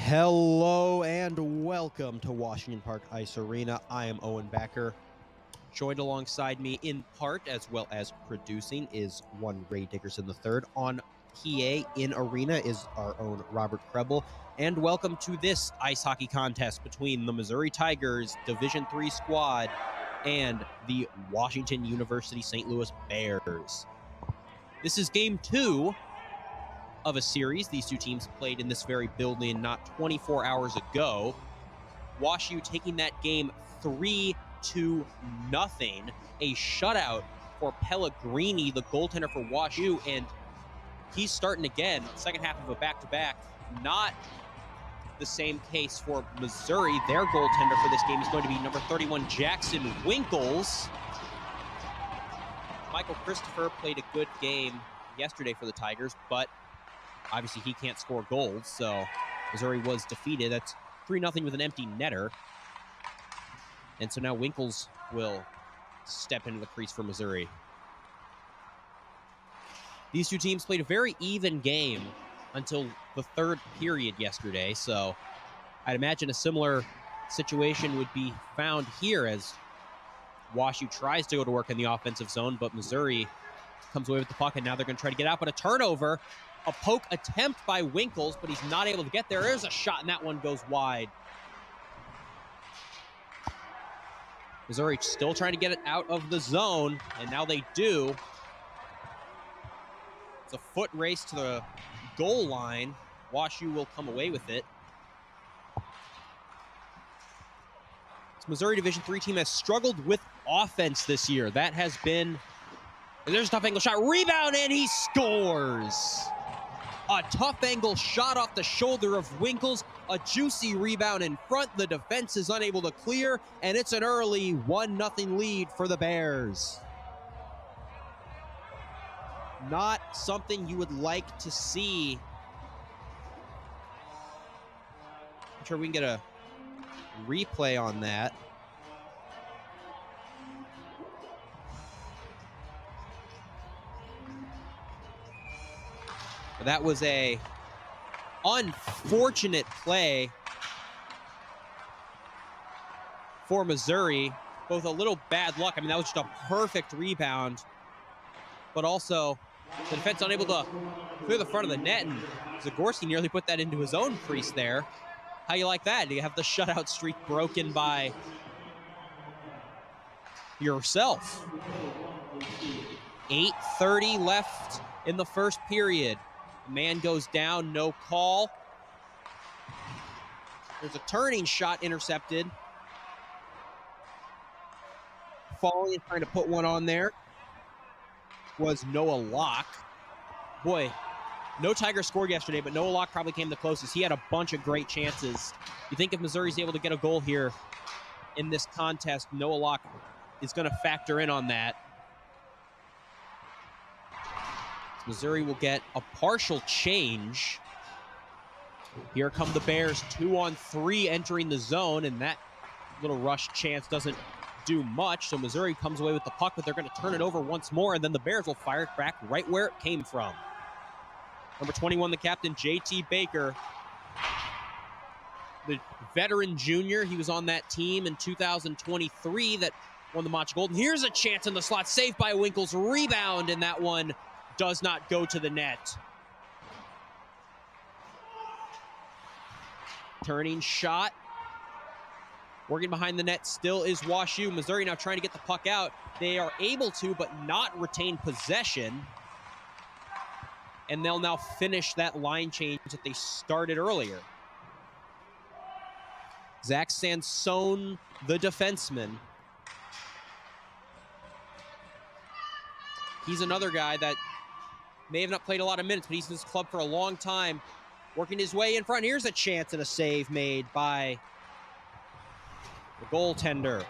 Hello and welcome to Washington Park Ice Arena. I am Owen Becker. Joined alongside me in part as well as producing is one Ray Dickerson III. On PA in arena is our own Robert Krebel. And welcome to this ice hockey contest between the Missouri Tigers Division III squad and the Washington University St. Louis Bears. This is game 2 of a series. These two teams played in this very building not 24 hours ago. WashU taking that game 3-0. A shutout for Pellegrini, the goaltender for WashU, and he's starting again, second half of a back-to-back. Not the same case for Missouri. Their goaltender for this game is going to be number 31, Jackson Winkles. Michael Christopher played a good game yesterday for the Tigers, but obviously he can't score goals, so Missouri was defeated. That's 3-0 with an empty netter. And so now Winkles will step into the crease for Missouri. These two teams played a very even game until the third period yesterday, so I'd imagine a similar situation would be found here as WashU tries to go to work in the offensive zone, but Missouri comes away with the puck, and now they're going to try to get out, but a turnover. A poke attempt by Winkles, but he's not able to get there. There's a shot, and that one goes wide. Missouri still trying to get it out of the zone, and now they do. It's a foot race to the goal line. WashU will come away with it. This Missouri Division III team has struggled with offense this year. That has been... There's a tough angle shot. Rebound, and he scores! A tough angle shot off the shoulder of Winkles. A juicy rebound in front. The defense is unable to clear, and it's an early 1-0 lead for the Bears. Not something you would like to see. I'm sure we can get a replay on that. That was a unfortunate play for Missouri. Both a little bad luck. I mean, that was just a perfect rebound. But also, the defense unable to clear the front of the net, and Zagorski nearly put that into his own crease there. How you like that? Do you have the shutout streak broken by yourself? 8:30 left in the first period. Man goes down, no call. There's a turning shot intercepted. Foley trying to put one on there was Noah Locke. Boy, no Tigers scored yesterday, but Noah Locke probably came the closest. He had a bunch of great chances. You think if Missouri's able to get a goal here in this contest, Noah Locke is going to factor in on that. Missouri will get a partial change. Here come the Bears, 2-on-3 entering the zone, and that little rush chance doesn't do much. So Missouri comes away with the puck, but they're going to turn it over once more, and then the Bears will fire it back right where it came from. Number 21, the captain, J.T. Baker, the veteran junior. He was on that team in 2023 that won the MACHA Gold. And here's a chance in the slot, saved by Winkles, rebound, and that one does not go to the net. Turning shot. Working behind the net still is WashU. Missouri now trying to get the puck out. They are able to, but not retain possession. And they'll now finish that line change that they started earlier. Zach Sansone, the defenseman. He's another guy that may have not played a lot of minutes, but he's in this club for a long time, working his way in front. Here's a chance and a save made by the goaltender.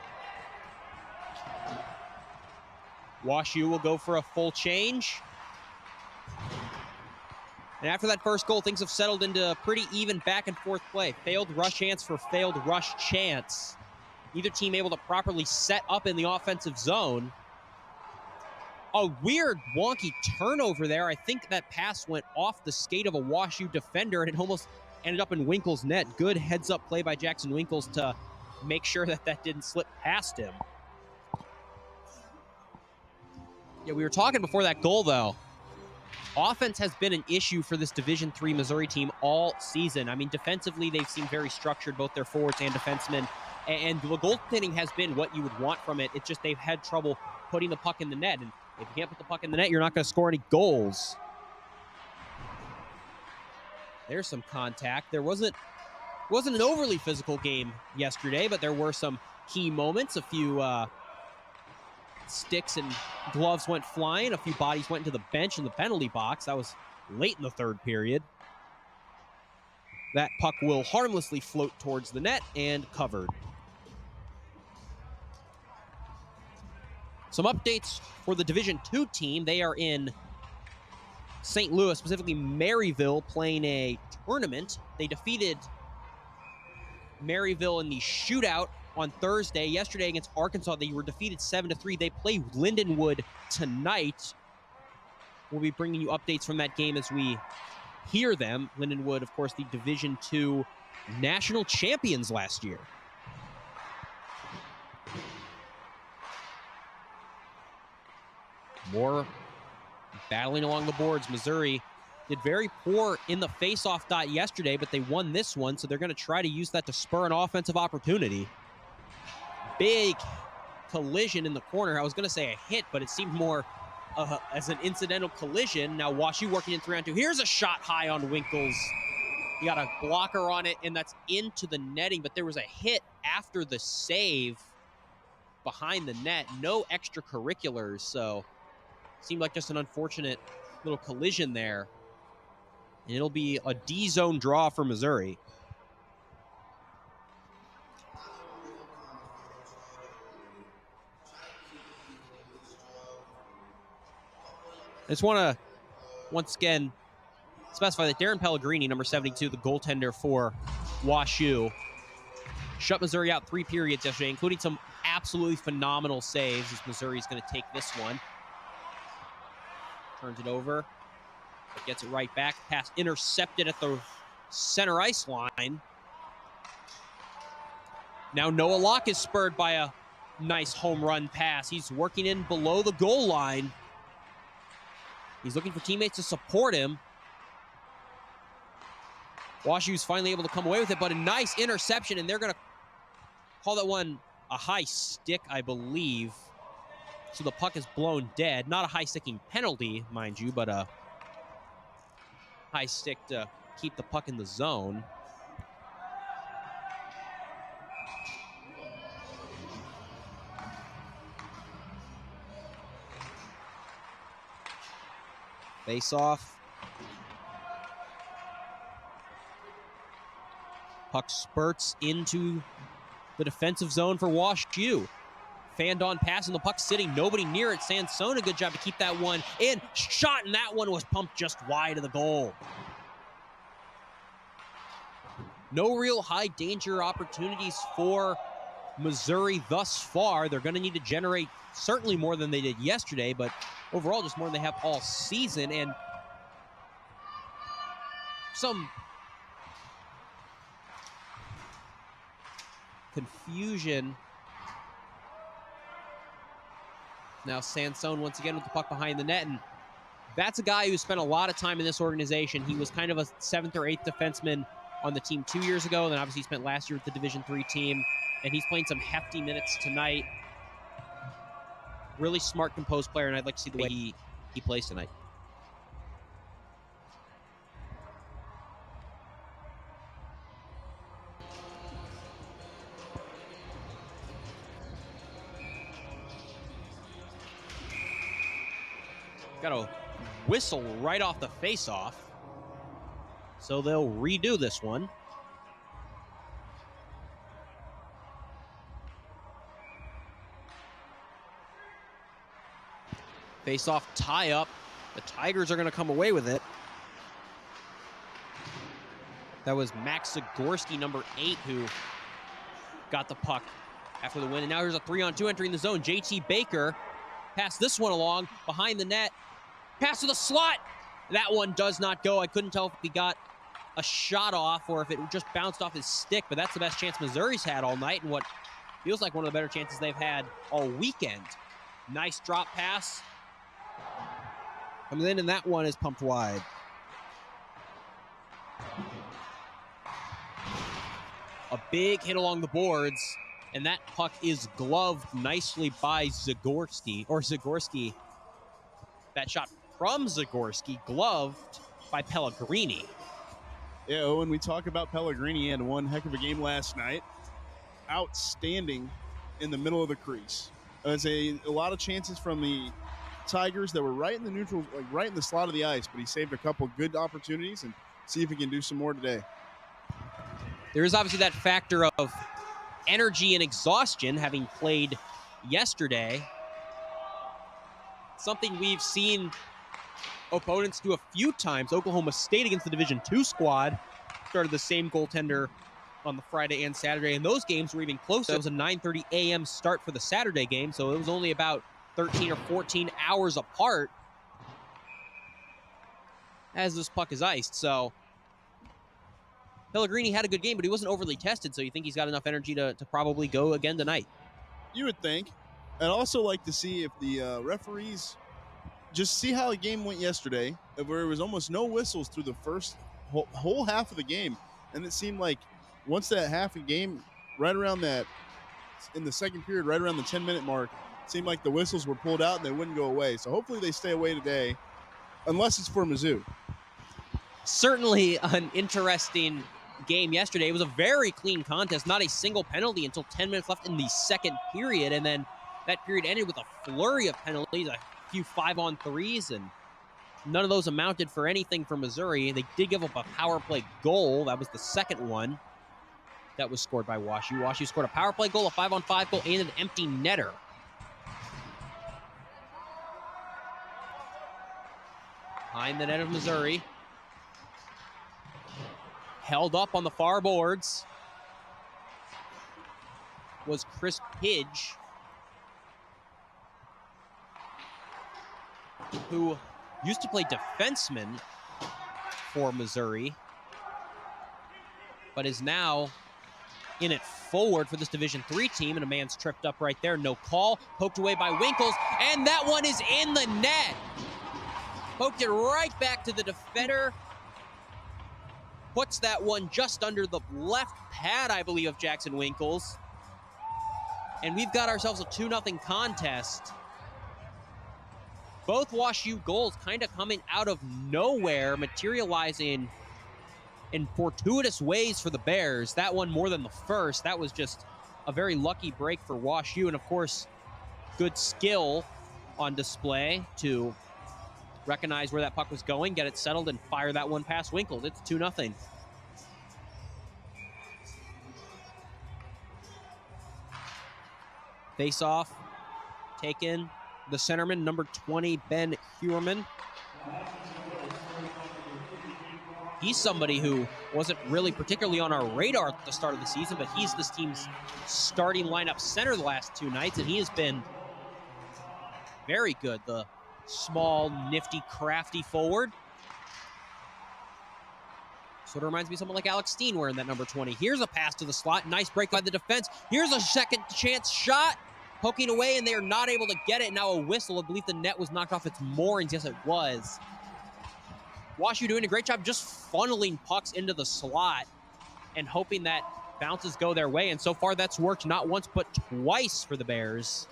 WashU will go for a full change. And after that first goal, things have settled into a pretty even back and forth play. Failed rush chance for failed rush chance. Neither team able to properly set up in the offensive zone. A weird, wonky turnover there. I think that pass went off the skate of a WashU defender, and it almost ended up in Winkle's net. Good heads-up play by Jackson Winkles to make sure that that didn't slip past him. Yeah, we were talking before that goal, though. Offense has been an issue for this Division III Missouri team all season. I mean, defensively, they've seemed very structured, both their forwards and defensemen. And the goaltending has been what you would want from it. It's just they've had trouble putting the puck in the net. And if you can't put the puck in the net, you're not going to score any goals. There's some contact. There wasn't an overly physical game yesterday, but there were some key moments. A few sticks and gloves went flying. A few bodies went into the bench in the penalty box. That was late in the third period. That puck will harmlessly float towards the net and covered. Some updates for the Division II team. They are in St. Louis, specifically Maryville, playing a tournament. They defeated Maryville in the shootout on Thursday. Yesterday against Arkansas, they were defeated 7-3. They play Lindenwood tonight. We'll be bringing you updates from that game as we hear them. Lindenwood, of course, the Division II national champions last year. More battling along the boards. Missouri did very poor in the face-off dot yesterday, but they won this one, so they're going to try to use that to spur an offensive opportunity. Big collision in the corner. I was going to say a hit, but it seemed more as an incidental collision. Now WashU working in 3-on-2. Here's a shot high on Winkles. You got a blocker on it, and that's into the netting, but there was a hit after the save behind the net. No extracurriculars, so seemed like just an unfortunate little collision there. And it'll be a D-zone draw for Missouri. I just want to, once again, specify that Darren Pellegrini, number 72, the goaltender for WashU, shut Missouri out 3 periods yesterday, including some absolutely phenomenal saves, as Missouri's going to take this one. Turns it over. But gets it right back. Pass intercepted at the center ice line. Now Noah Locke is spurred by a nice home run pass. He's working in below the goal line. He's looking for teammates to support him. WashU's finally able to come away with it, but a nice interception, and they're going to call that one a high stick, I believe. So the puck is blown dead. Not a high-sticking penalty, mind you, but a high stick to keep the puck in the zone. Face off. Puck spurts into the defensive zone for WashU. Fanned on pass and the puck sitting, nobody near it. Sansone, a good job to keep that one in. Shot, and that one was pumped just wide of the goal. No real high danger opportunities for Missouri thus far. They're going to need to generate certainly more than they did yesterday, but overall just more than they have all season. And some confusion. Now Sansone once again with the puck behind the net, and that's a guy who spent a lot of time in this organization. He was kind of a 7th or 8th defenseman on the team 2 years ago, and then obviously spent last year with the Division III team, and he's playing some hefty minutes tonight. Really smart, composed player, and I'd like to see the way he plays tonight. Got a whistle right off the face-off. So they'll redo this one. Face-off tie-up. The Tigers are going to come away with it. That was Max Zagorski, number 8, who got the puck after the win. And now here's a 3-on-2 entering the zone. JT Baker passed this one along behind the net. Pass to the slot. That one does not go. I couldn't tell if he got a shot off or if it just bounced off his stick, but that's the best chance Missouri's had all night and what feels like one of the better chances they've had all weekend. Nice drop pass. Comes in, and that one is pumped wide. A big hit along the boards, and that puck is gloved nicely by Zagorski. That shot from Zagorski, gloved by Pellegrini. Yeah, when we talk about Pellegrini, he had one heck of a game last night. Outstanding in the middle of the crease. There's a lot of chances from the Tigers that were right in the neutral, like right in the slot of the ice, but he saved a couple good opportunities, and see if he can do some more today. There is obviously that factor of energy and exhaustion having played yesterday. Something we've seen opponents do a few times. Oklahoma State against the Division II squad started the same goaltender on the Friday and Saturday, and those games were even closer. It was a 9:30 a.m. start for the Saturday game, so it was only about 13 or 14 hours apart as this puck is iced. So Pellegrini had a good game, but he wasn't overly tested, so you think he's got enough energy to probably go again tonight. You would think. I'd also like to see if the referees just see how the game went yesterday, where it was almost no whistles through the first whole half of the game. And it seemed like once that half of the game, right around that, in the second period, right around the 10-minute mark, it seemed like the whistles were pulled out and they wouldn't go away. So hopefully they stay away today, unless it's for Mizzou. Certainly an interesting game yesterday. It was a very clean contest, not a single penalty until 10 minutes left in the second period, and then that period ended with a flurry of penalties, a few 5-on-3s, and none of those amounted for anything for Missouri. They did give up a power play goal. That was the second one that was scored by WashU. WashU scored a power play goal, a 5-on-5 goal, and an empty netter. Behind the net of Missouri. Held up on the far boards was Chris Pidge, who used to play defenseman for Missouri, but is now in it forward for this Division III team, and a man's tripped up right there. No call. Poked away by Winkles, and that one is in the net. Poked it right back to the defender. Puts that one just under the left pad, I believe, of Jackson Winkles. And we've got ourselves a 2-0 contest. Both WashU goals kind of coming out of nowhere, materializing in fortuitous ways for the Bears. That one more than the first. That was just a very lucky break for WashU. And, of course, good skill on display to recognize where that puck was going, get it settled, and fire that one past Winkles. It's 2-0. Face-off taken. The centerman, number 20, Ben Huerman. He's somebody who wasn't really particularly on our radar at the start of the season, but he's this team's starting lineup center the last two nights, and he has been very good. The small, nifty, crafty forward. Sort of reminds me of someone like Alex Steen wearing that number 20. Here's a pass to the slot. Nice break by the defense. Here's a second chance shot. Poking away, and they are not able to get it. Now a whistle. I believe the net was knocked off its moorings. Yes, it was. WashU doing a great job just funneling pucks into the slot and hoping that bounces go their way. And so far, that's worked not once, but twice for the Bears.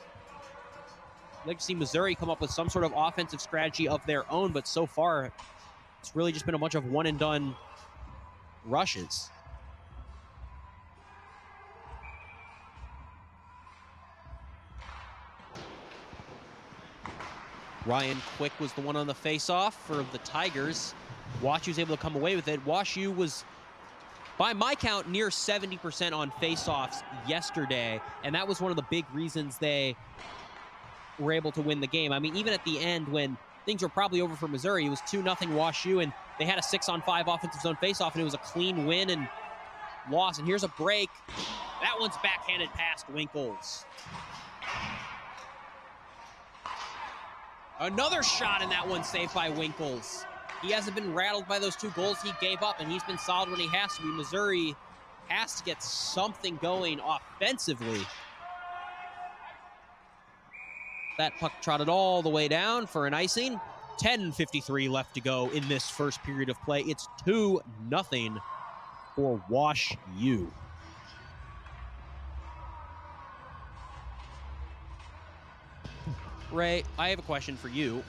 I'd like to see Missouri come up with some sort of offensive strategy of their own, but so far, it's really just been a bunch of one-and-done rushes. Ryan Quick was the one on the face-off for the Tigers. WashU was able to come away with it. WashU was, by my count, near 70% on face-offs yesterday, and that was one of the big reasons they were able to win the game. I mean, even at the end when things were probably over for Missouri, it was 2-0 WashU, and they had a 6-on-5 offensive zone face-off, and it was a clean win and loss. And here's a break. That one's backhanded past Winkles. Another shot, and that one saved by Winkles. He hasn't been rattled by those 2 goals he gave up, and he's been solid when he has to be. Missouri has to get something going offensively. That puck trotted all the way down for an icing. 10:53 left to go in this first period of play. It's 2-0 for Wash U. Ray, I have a question for you.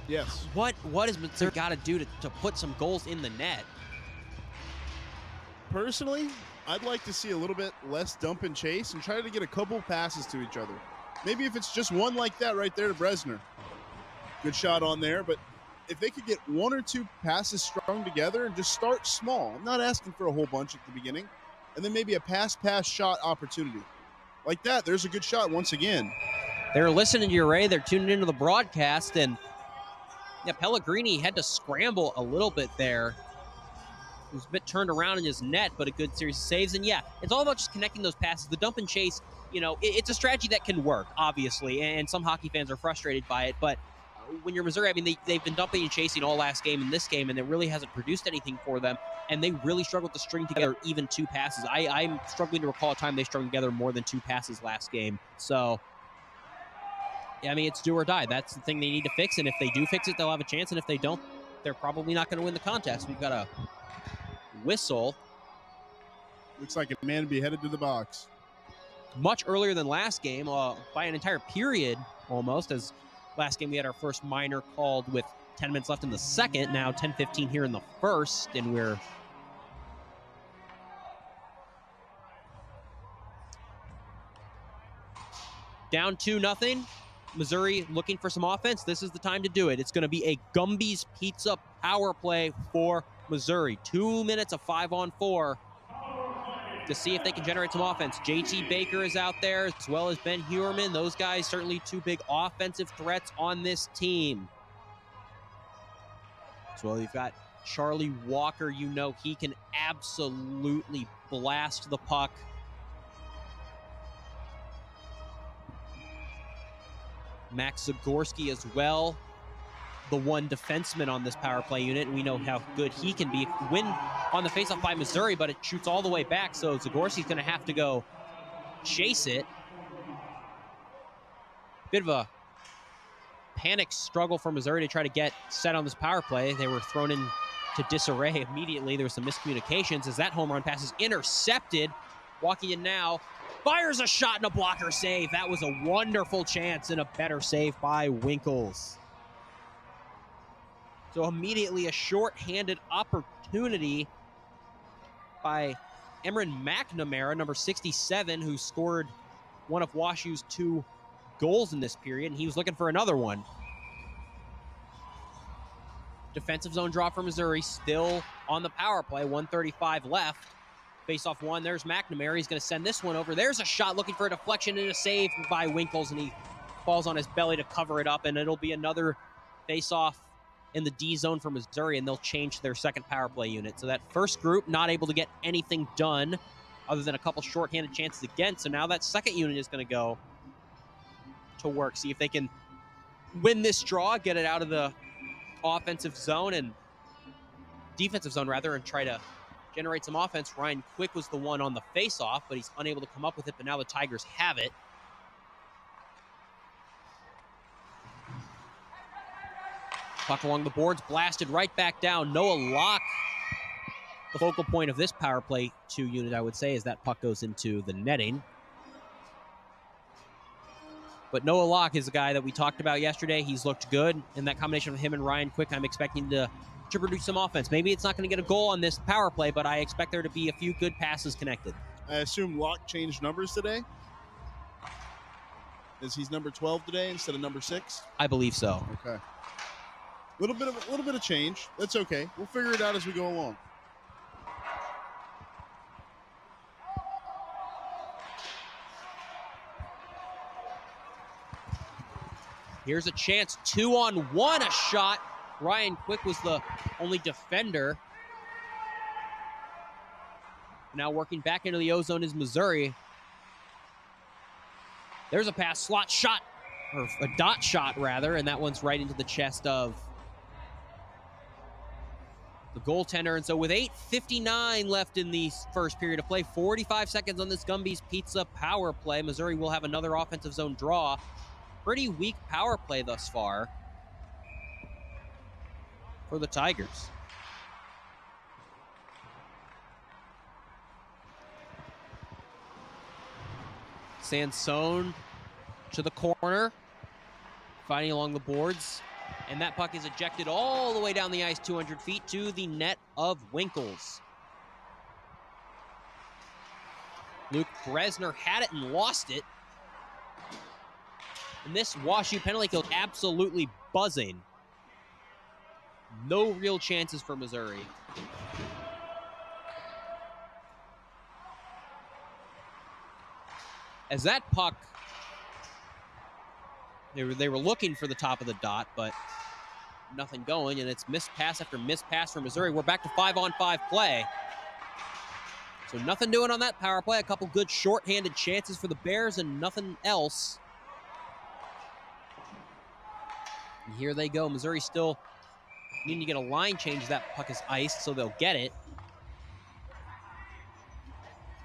Yes. What has Missouri got to do to put some goals in the net? Personally, I'd like to see a little bit less dump and chase and try to get a couple passes to each other. Maybe if it's just one like that right there to Bresner. Good shot on there, but if they could get 1 or 2 passes strung together and just start small, I'm not asking for a whole bunch at the beginning, and then maybe a pass shot opportunity. Like that, there's a good shot once again. They're listening to you, Ray. They're tuning into the broadcast, and yeah, Pellegrini had to scramble a little bit there. He was a bit turned around in his net, but a good series of saves. And yeah, it's all about just connecting those passes. The dump and chase, it's a strategy that can work, obviously, and some hockey fans are frustrated by it. But when you're Missouri, I mean, they've been dumping and chasing all last game and this game, and it really hasn't produced anything for them. And they really struggled to string together even 2 passes. I'm struggling to recall a time they strung together more than 2 passes last game. So, I mean, it's do or die. That's the thing they need to fix, and if they do fix it, they'll have a chance, and if they don't, they're probably not going to win the contest. We've got a whistle. Looks like a man to be headed to the box. Much earlier than last game, by an entire period almost, as last game we had our first minor called with 10 minutes left in the second. Now 10:15 here in the first, and we're down 2-0. Missouri looking for some offense. This is the time to do it. It's going to be a Gumby's Pizza power play for Missouri. 2 minutes of 5-on-4 to see if they can generate some offense. JT Baker is out there, as well as Ben Huerman. Those guys certainly 2 big offensive threats on this team. As well, you've got Charlie Walker. He can absolutely blast the puck. Max Zagorski as well, the one defenseman on this power play unit, and we know how good he can be. Win on the faceoff by Missouri, but it shoots all the way back, so Zagorski's going to have to go chase it. Bit of a panic struggle for Missouri to try to get set on this power play. They were thrown into disarray immediately. There was some miscommunications as that home run pass is intercepted. Walking in now, fires a shot and a blocker save. That was a wonderful chance and a better save by Winkles. So immediately a short-handed opportunity by Emron McNamara, number 67, who scored one of WashU's 2 goals in this period, and he was looking for another one. Defensive zone draw for Missouri, still on the power play, 1:35 left. Face-off 1, there's McNamara. He's going to send this one over. There's a shot looking for a deflection and a save by Winkles, and he falls on his belly to cover it up, and it'll be another face-off in the D zone for Missouri, and they'll change their second power play unit. So that first group not able to get anything done other than a couple shorthanded chances again. So now that second unit is going to go to work, see if they can win this draw, get it out of the offensive zone and defensive zone rather, and try to generate some offense. Ryan Quick was the one on the face-off, but he's unable to come up with it, but now the Tigers have it. Puck along the boards, blasted right back down. Noah Locke, the focal point of this power play 2 unit, I would say, as that puck goes into the netting. But Noah Locke is a guy that we talked about yesterday. He's looked good. In that combination of him and Ryan Quick, I'm expecting to produce some offense. Maybe it's not going to get a goal on this power play, but I expect there to be a few good passes connected. I assume Locke changed numbers today? Is he's number 12 today instead of number 6? I believe so. Okay. A little bit of change. That's okay. We'll figure it out as we go along. Here's a chance, 2-on-1, a shot. Ryan Quick was the only defender. Now working back into the O-zone is Missouri. There's a pass, slot shot, or a dot shot rather, and that one's right into the chest of goaltender. And so with 8:59 left in the first period of play, 45 seconds on this Gumby's Pizza power play, Missouri will have another offensive zone draw. Pretty weak power play thus far for the Tigers. Sansone to the corner, fighting along the boards, and that puck is ejected all the way down the ice 200 feet to the net of Winkles. Luke Bresner had it and lost it. And this WashU penalty kill absolutely buzzing. No real chances for Missouri. As that puck, they were looking for the top of the dot, but nothing going, and it's missed pass after missed pass for Missouri. We're back to 5-on-5 play. So nothing doing on that power play. A couple good shorthanded chances for the Bears and nothing else. And here they go. Missouri still needing to get a line change. That puck is iced, so they'll get it.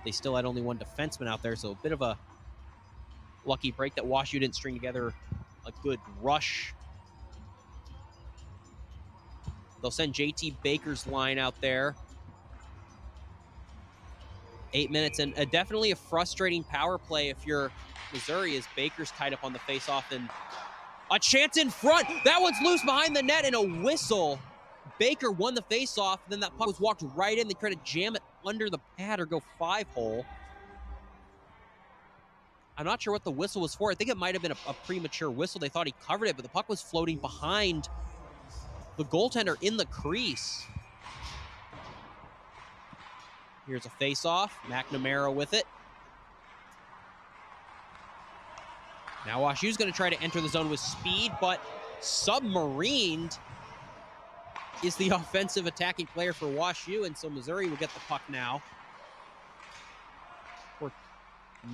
They still had only one defenseman out there, so a bit of a lucky break that WashU didn't string together a good rush. They'll send JT Baker's line out there. 8 minutes, and definitely a frustrating power play if you're Missouri, as Baker's tied up on the faceoff, and a chance in front. That one's loose behind the net, and a whistle. Baker won the faceoff, then that puck was walked right in. They tried to jam it under the pad or go 5-hole. I'm not sure what the whistle was for. I think it might have been a premature whistle. They thought he covered it, but the puck was floating behind the goaltender in the crease. Here's a face-off. McNamara with it. Now WashU's going to try to enter the zone with speed, but submarined is the offensive attacking player for WashU, and so Missouri will get the puck now. We're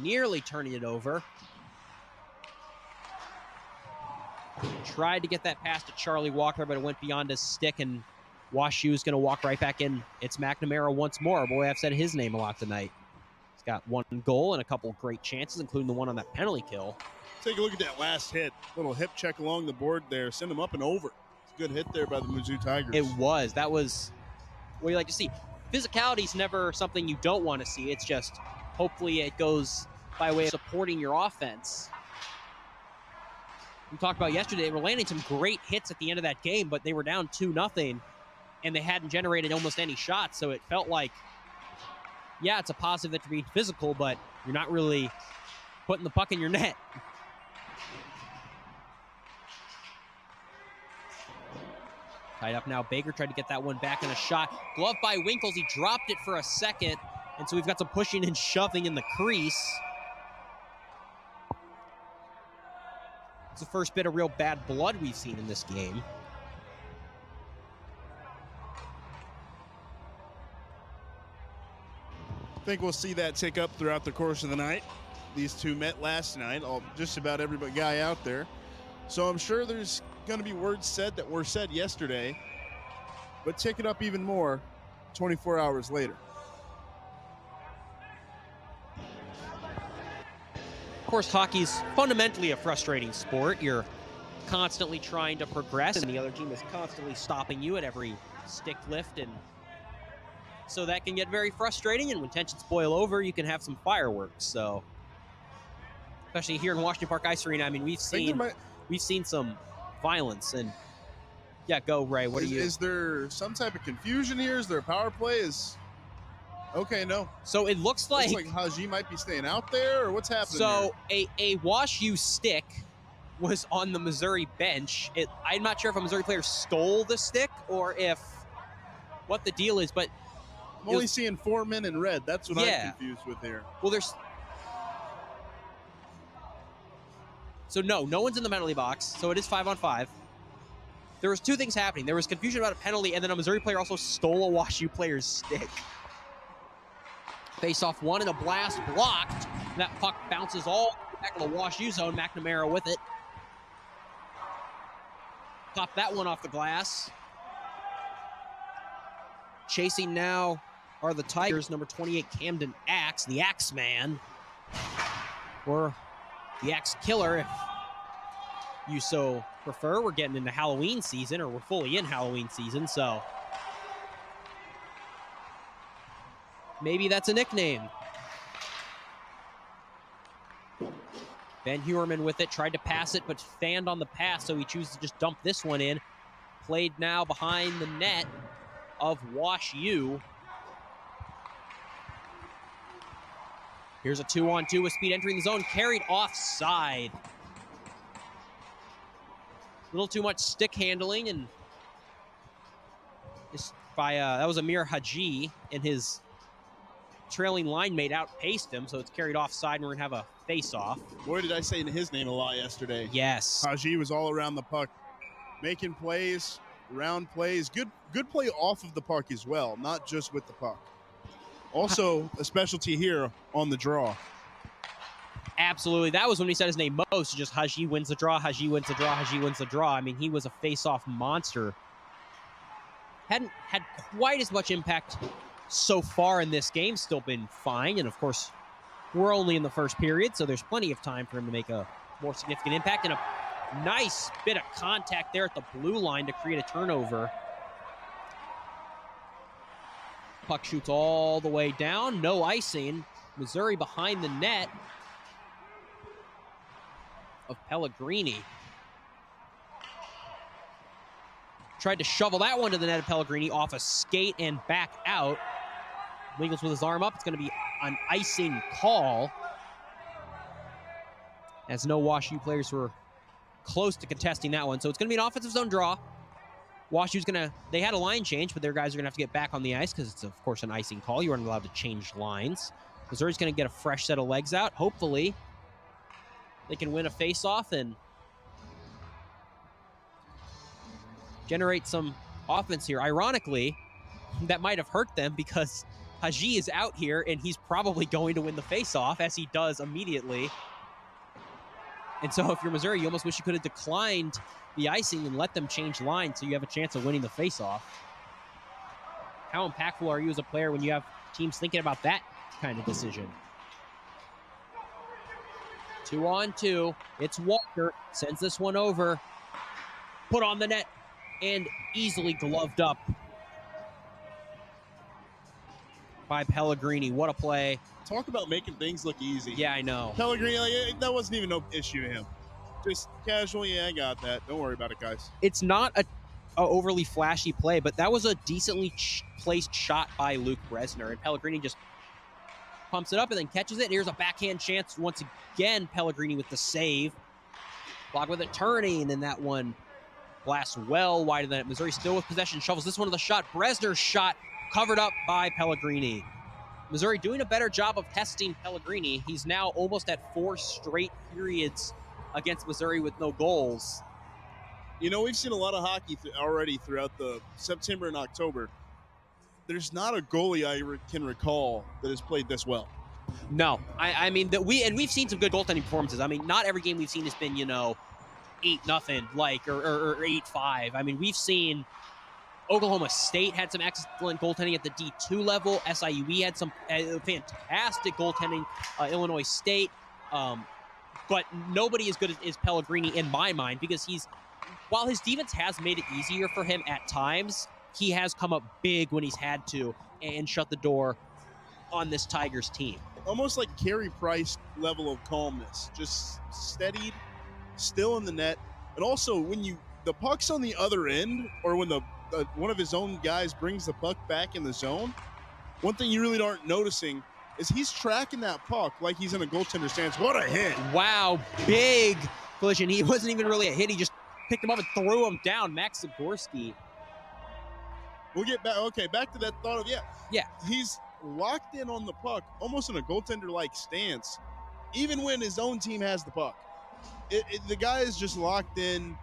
nearly turning it over. Tried to get that pass to Charlie Walker, but it went beyond his stick, and WashU is going to walk right back in. It's McNamara once more. Boy, I've said his name a lot tonight. He's got one goal and a couple great chances, including the one on that penalty kill. Take a look at that last hit. Little hip check along the board there. Send him up and over. It's a good hit there by the Mizzou Tigers. It was. That was what you like to see. Physicality is never something you don't want to see. It's just hopefully it goes by way of supporting your offense. We talked about yesterday, they were landing some great hits at the end of that game, but they were down 2-0, and they hadn't generated almost any shots, so it felt like, yeah, it's a positive that you're being physical, but you're not really putting the puck in your net. Tied up now. Baker tried to get that one back in a shot. Glove by Winkles. He dropped it for a second, and so we've got some pushing and shoving in the crease. It's the first bit of real bad blood we've seen in this game. I think we'll see that tick up throughout the course of the night. These two met last night, just about every guy out there. So I'm sure there's going to be words said that were said yesterday, but tick it up even more 24 hours later. Of course, hockey's fundamentally a frustrating sport. You're constantly trying to progress, and the other team is constantly stopping you at every stick lift, and so that can get very frustrating, and when tensions boil over, you can have some fireworks. So, especially here in Washington Park Ice Arena, I mean, we've seen some violence, and yeah, go Ray. What are you? Is there some type of confusion here? Is there a power play? Okay, no. So it looks like Haji might be staying out there, or what's happening? So a WashU stick was on the Missouri bench. I'm not sure if a Missouri player stole the stick or what the deal is, but I'm only seeing 4 men in red. That's what I'm confused with here. Well, so no one's in the penalty box, so it is 5-on-5. There was two things happening. There was confusion about a penalty, and then a Missouri player also stole a WashU player's stick. Face-off one and a blast blocked. And that puck bounces all back to the WashU zone. McNamara with it. Pop that one off the glass. Chasing now are the Tigers, number 28, Camden Axe, the Axe Man, or the Axe Killer, if you so prefer. We're getting into Halloween season, or we're fully in Halloween season, so maybe that's a nickname. Ben Huerman with it, tried to pass it, but fanned on the pass, so he chooses to just dump this one in. Played now behind the net of Wash U. Here's a 2-on-2 with speed entering the zone, carried offside. A little too much stick handling, and this by that was Amir Haji, and his trailing line mate outpaced him, so it's carried offside, and we're gonna have a face-off. Boy, did I say his name a lot yesterday. Yes. Haji was all around the puck, making plays, round plays, good play off of the puck as well, not just with the puck. Also, a specialty here on the draw. Absolutely. That was when he said his name most. Just Haji wins the draw, Haji wins the draw, Haji wins the draw. I mean, he was a face-off monster. Hadn't had quite as much impact so far in this game. Still been fine. And, of course, we're only in the first period, so there's plenty of time for him to make a more significant impact. And a nice bit of contact there at the blue line to create a turnover. Puck shoots all the way down. No icing. Missouri behind the net of Pellegrini. Tried to shovel that one to the net of Pellegrini off a skate and back out. Wiggles with his arm up. It's going to be an icing call, as no Wash U players were close to contesting that one. So it's going to be an offensive zone draw. Wash U's going to, they had a line change, but their guys are going to have to get back on the ice because it's, of course, an icing call. You aren't allowed to change lines. Missouri's going to get a fresh set of legs out. Hopefully, they can win a face-off and generate some offense here. Ironically, that might have hurt them because Haji is out here, and he's probably going to win the face-off, as he does immediately. And so if you're Missouri, you almost wish you could have declined the icing and let them change lines so you have a chance of winning the face-off. How impactful are you as a player when you have teams thinking about that kind of decision? 2-on-2. It's Walker. Sends this one over. Put on the net and easily gloved up by Pellegrini. What a play. Talk about making things look easy. Yeah, I know. Pellegrini, like, that wasn't even no issue to him. Just casual, yeah, I got that. Don't worry about it, guys. It's not a overly flashy play, but that was a decently placed shot by Luke Bresner, and Pellegrini just pumps it up and then catches it. Here's a backhand chance once again. Pellegrini with the save. Block with it turning, and that one blasts well wide of the net. Missouri still with possession, shovels this one to the shot. Bresner's shot covered up by Pellegrini. Missouri doing a better job of testing Pellegrini. He's now almost at 4 straight periods against Missouri with no goals. You know, we've seen a lot of hockey already throughout the September and October. There's not a goalie I can recall that has played this well. No, I mean that we've seen some good goaltending performances. I mean, not every game we've seen has been 8-0 like or 8-5. I mean, we've seen Oklahoma State had some excellent goaltending at the D2 level. SIUE had some fantastic goaltending. Illinois State. But nobody as good as Pellegrini in my mind, because while his defense has made it easier for him at times, he has come up big when he's had to and shut the door on this Tigers team. Almost like Carey Price level of calmness, just steadied, still in the net. And also when the puck's on the other end, or when one of his own guys brings the puck back in the zone, one thing you really aren't noticing is he's tracking that puck like he's in a goaltender stance. What a hit. Wow, big collision. He wasn't even really a hit. He just picked him up and threw him down. Max Zagorski. We'll get back. Okay, back to that thought of, Yeah. He's locked in on the puck, almost in a goaltender-like stance, even when his own team has the puck. The guy is just locked in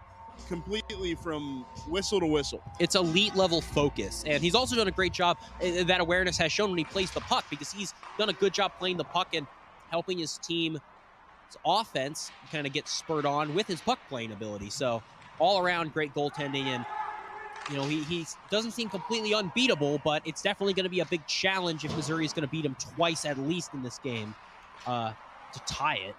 completely from whistle to whistle. It's elite level focus, and he's also done a great job. That awareness has shown when he plays the puck, because he's done a good job playing the puck and helping his team's offense kind of get spurred on with his puck playing ability. So all around great goaltending, and You know, he doesn't seem completely unbeatable, but it's definitely going to be a big challenge if Missouri is going to beat him twice at least in this game to tie it.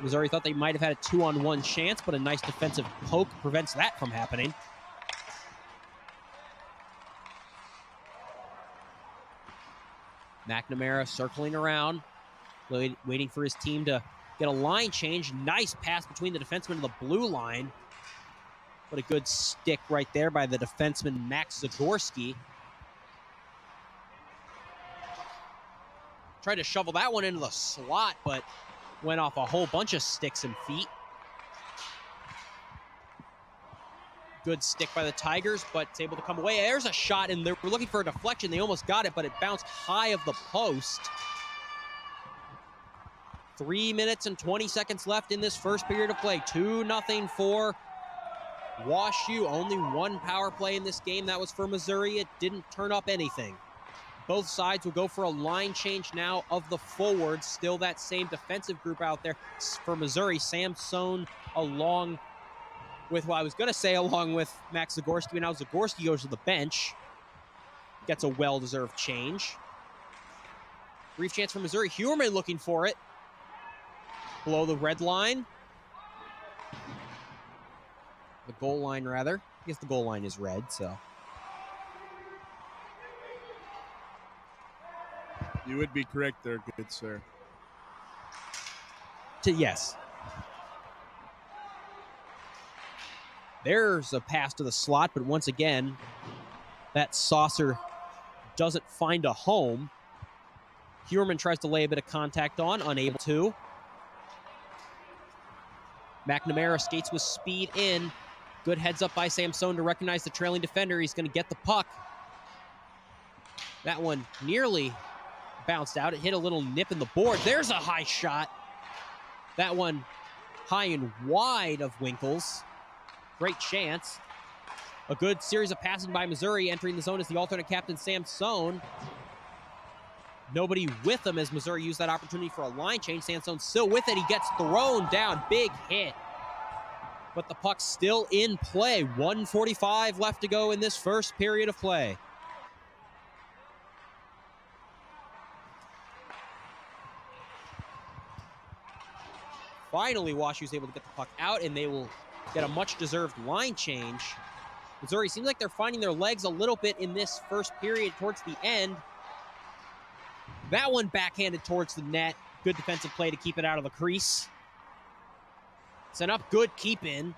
Missouri thought they might have had a 2-on-1 chance, but a nice defensive poke prevents that from happening. McNamara circling around, waiting for his team to get a line change. Nice pass between the defenseman and the blue line. What a good stick right there by the defenseman, Max Zagorski. Tried to shovel that one into the slot, but went off a whole bunch of sticks and feet. Good stick by the Tigers, but it's able to come away. There's a shot, and they were looking for a deflection. They almost got it, but it bounced high of the post. 3 minutes and 20 seconds left in this first period of play. 2-0 for WashU. Only one power play in this game. That was for Missouri. It didn't turn up anything. Both sides will go for a line change now of the forwards. Still that same defensive group out there for Missouri. Samson along with, well, I was going to say along with Max Zagorski, but now Zagorski goes to the bench. Gets a well-deserved change. Brief chance for Missouri. Huerman looking for it. Below the red line. The goal line, rather. I guess the goal line is red, so. You would be correct there, good sir. Yes. There's a pass to the slot, but once again, that saucer doesn't find a home. Huerman tries to lay a bit of contact on, unable to. McNamara skates with speed in. Good heads up by Samson to recognize the trailing defender. He's going to get the puck. That one nearly bounced out. It hit a little nip in the board. There's a high shot. That one high and wide of Winkles. Great chance. A good series of passing by Missouri. Entering the zone is the alternate captain, Samson. Nobody with him as Missouri used that opportunity for a line change. Samson's still with it. He gets thrown down. Big hit. But the puck's still in play. 1:45 left to go in this first period of play. Finally, WashU's able to get the puck out, and they will get a much-deserved line change. Missouri seems like they're finding their legs a little bit in this first period towards the end. That one backhanded towards the net. Good defensive play to keep it out of the crease. Sent up, good keep in.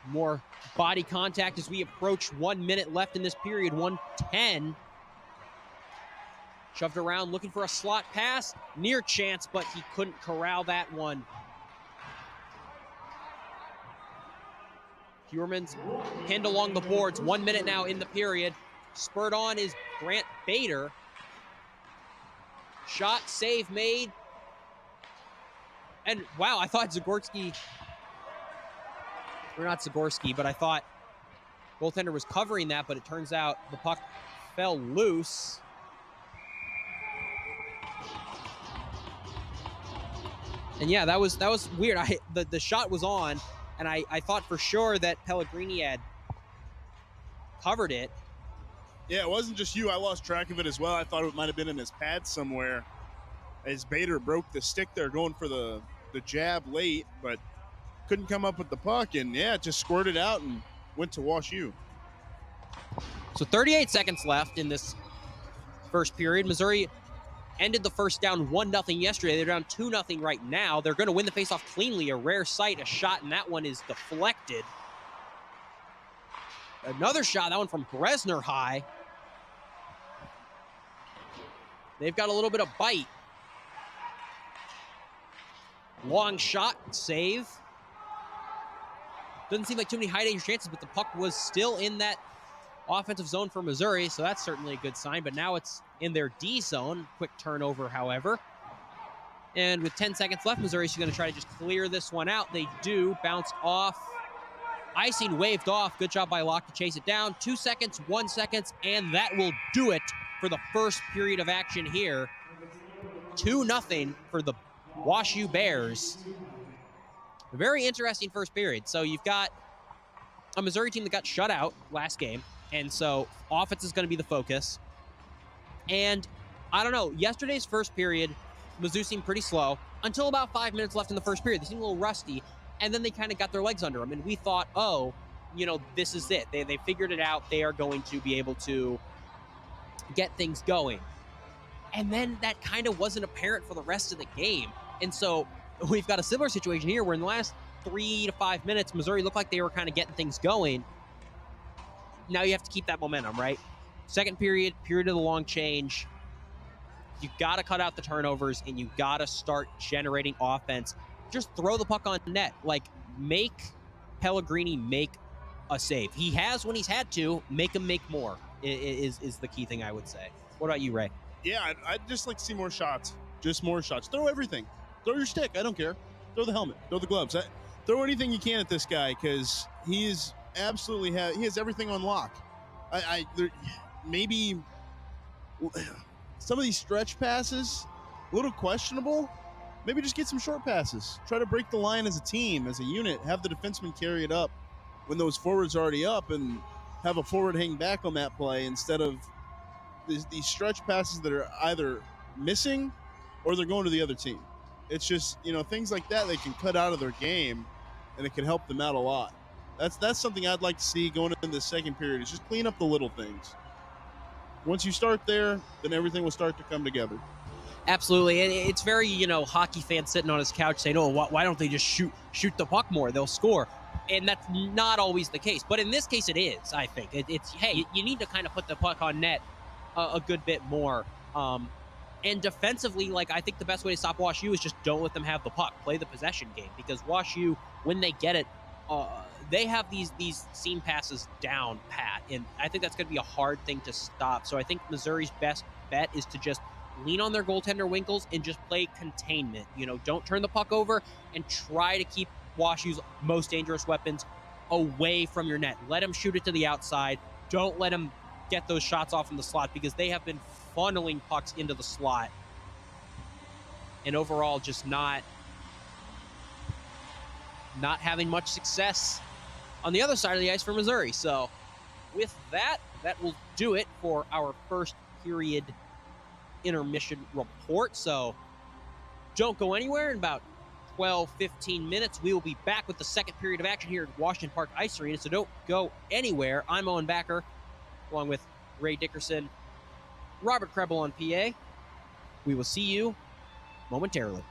More body contact as we approach 1 minute left in this period, 1:10. Shoved around, looking for a slot pass. Near chance, but he couldn't corral that one. Huerman's pinned along the boards. 1 minute now in the period. Spurred on is Grant Bader. Shot, save made. And wow, I thought Zagorski, or not Zagorski, but I thought goaltender was covering that, but it turns out the puck fell loose. And yeah, that was weird. The shot was on, and I thought for sure that Pellegrini had covered it. Yeah, it wasn't just you. I lost track of it as well. I thought it might have been in his pad somewhere as Bader broke the stick there going for the jab late, but couldn't come up with the puck, and yeah, it just squirted out and went to WashU. So 38 seconds left in this first period. Missouri ended the first down 1-0 yesterday. They're down 2-0 right now. They're going to win the faceoff cleanly. A rare sight, a shot, and that one is deflected. Another shot, that one from Bresner high. They've got a little bit of bite. Long shot, save. Doesn't seem like too many high danger chances, but the puck was still in that offensive zone for Missouri, so that's certainly a good sign. But now it's in their D zone. Quick turnover, however. And with 10 seconds left, Missouri's going to try to just clear this one out. They do. Bounced off. Icing waved off. Good job by Locke to chase it down. 2 seconds, 1 second, and that will do it for the first period of action here. 2-0 for the WashU Bears. very interesting first period. So you've got a Missouri team that got shut out last game, and so offense is going to be the focus. And I don't know, yesterday's first period, Mizzou seemed pretty slow until about 5 minutes left in the first period. They seemed a little rusty, and then they kind of got their legs under them, and we thought, oh, this is it. They figured it out. They are going to be able to get things going. And then that kind of wasn't apparent for the rest of the game. And so we've got a similar situation here where in the last 3 to 5 minutes, Missouri looked like they were kind of getting things going. Now you have to keep that momentum, right? Second period of the long change. You got to cut out the turnovers, and you got to start generating offense. Just throw the puck on net. Like, make Pellegrini make a save. He has when he's had to. Make him make more is the key thing, I would say. What about you, Ray? Yeah, I'd just like to see more shots. Just more shots. Throw everything. Throw your stick. I don't care. Throw the helmet. Throw the gloves. Throw anything you can at this guy because he is absolutely he has everything on lock. Maybe some of these stretch passes, a little questionable. Maybe just get some short passes. Try to break the line as a team, as a unit. Have the defenseman carry it up when those forwards are already up and have a forward hang back on that play instead of these stretch passes that are either missing or they're going to the other team. It's just, things like that they can cut out of their game, and it can help them out a lot. That's something I'd like to see going into the second period is just clean up the little things. Once you start there, then everything will start to come together. Absolutely. It's very, hockey fan sitting on his couch saying, oh, why don't they just shoot the puck more? They'll score. And that's not always the case. But in this case, it is, I think. It's, hey, you need to kind of put the puck on net a good bit more. And defensively, I think the best way to stop Wash U is just don't let them have the puck. Play the possession game. Because Wash U, when they get it, they have these seam passes down pat. And I think that's going to be a hard thing to stop. So I think Missouri's best bet is to just lean on their goaltender Winkles and just play containment. Don't turn the puck over and try to keep Wash U's most dangerous weapons away from your net. Let them shoot it to the outside. Don't let them get those shots off in the slot because they have been funneling pucks into the slot. And overall, just not having much success on the other side of the ice for Missouri. So with that will do it for our first period intermission report. So don't go anywhere. In about 12-15 minutes, we will be back with the second period of action here at Washington Park Ice Arena. So don't go anywhere. I'm Owen Backer, along with Ray Dickerson, Robert Krebel on PA. We will see you momentarily.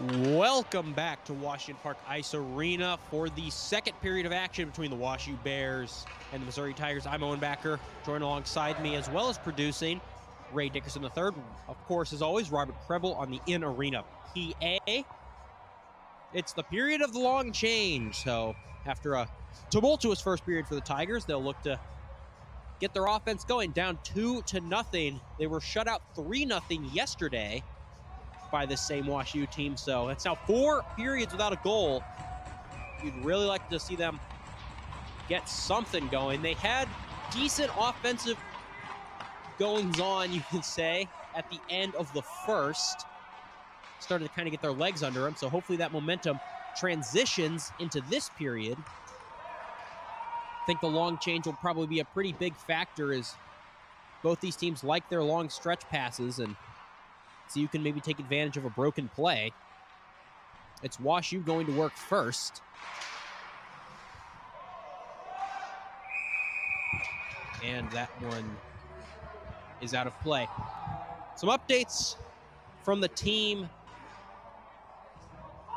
Welcome back to Washington Park Ice Arena for the second period of action between the WashU Bears and the Missouri Tigers. I'm Owen Backer, joined alongside me as well as producing Ray Dickerson III. Of course, as always, Robert Preble on the in-arena PA. It's the period of the long change, so after a tumultuous first period for the Tigers, they'll look to get their offense going, down 2-0. They were shut out 3-0 yesterday by this same WashU team, so it's now 4 periods without a goal. You'd really like to see them get something going. They had decent offensive goings on, you can say, at the end of the first. Started to kind of get their legs under them, so hopefully that momentum transitions into this period. I think the long change will probably be a pretty big factor, as both these teams like their long stretch passes, and so you can maybe take advantage of a broken play. It's WashU going to work first. And that one is out of play. Some updates from the team,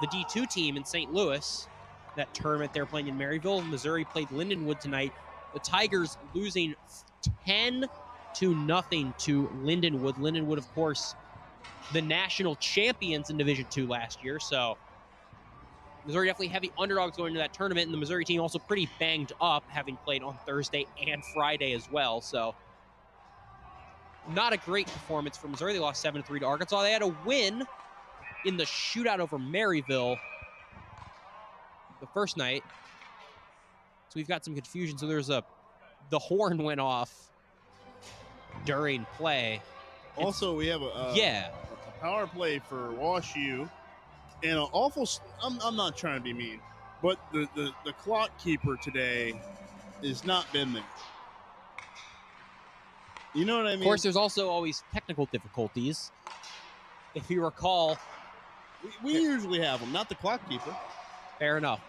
the D2 team in St. Louis. That tournament they're playing in Maryville. Missouri played Lindenwood tonight. The Tigers losing 10-0 to Lindenwood. Lindenwood, of course, the national champions in Division II last year, so Missouri definitely heavy underdogs going into that tournament, and the Missouri team also pretty banged up, having played on Thursday and Friday as well, so not a great performance for Missouri. They lost 7-3 to Arkansas. They had a win in the shootout over Maryville the first night, so we've got some confusion. So the horn went off during play. Also, we have a power play for WashU, and an awful. I'm not trying to be mean, but the clock keeper today has not been there. You know what I mean? Of course, there's also always technical difficulties. If you recall, we usually have them, not the clock keeper. Fair enough.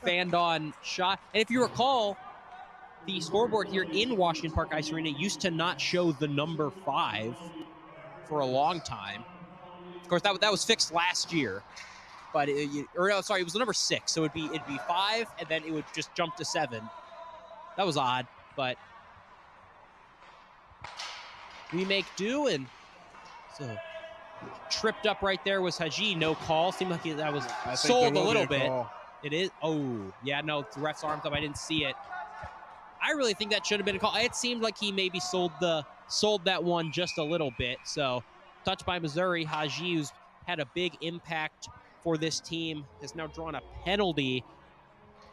Fanned on shot, and if you recall, the scoreboard here in Washington Park Ice Arena used to not show the number 5 for a long time. Of course, that was fixed last year, but it was the number 6. So it'd be 5, and then it would just jump to 7. That was odd, but we make do. And so tripped up right there was Haji. No call. Seemed like that was sold a little bit. It is. Oh, yeah. No, the ref's arms up. I didn't see it. I really think that should have been a call. It seemed like he maybe sold that one just a little bit. So, touch by Missouri. Haji, who's had a big impact for this team, has now drawn a penalty.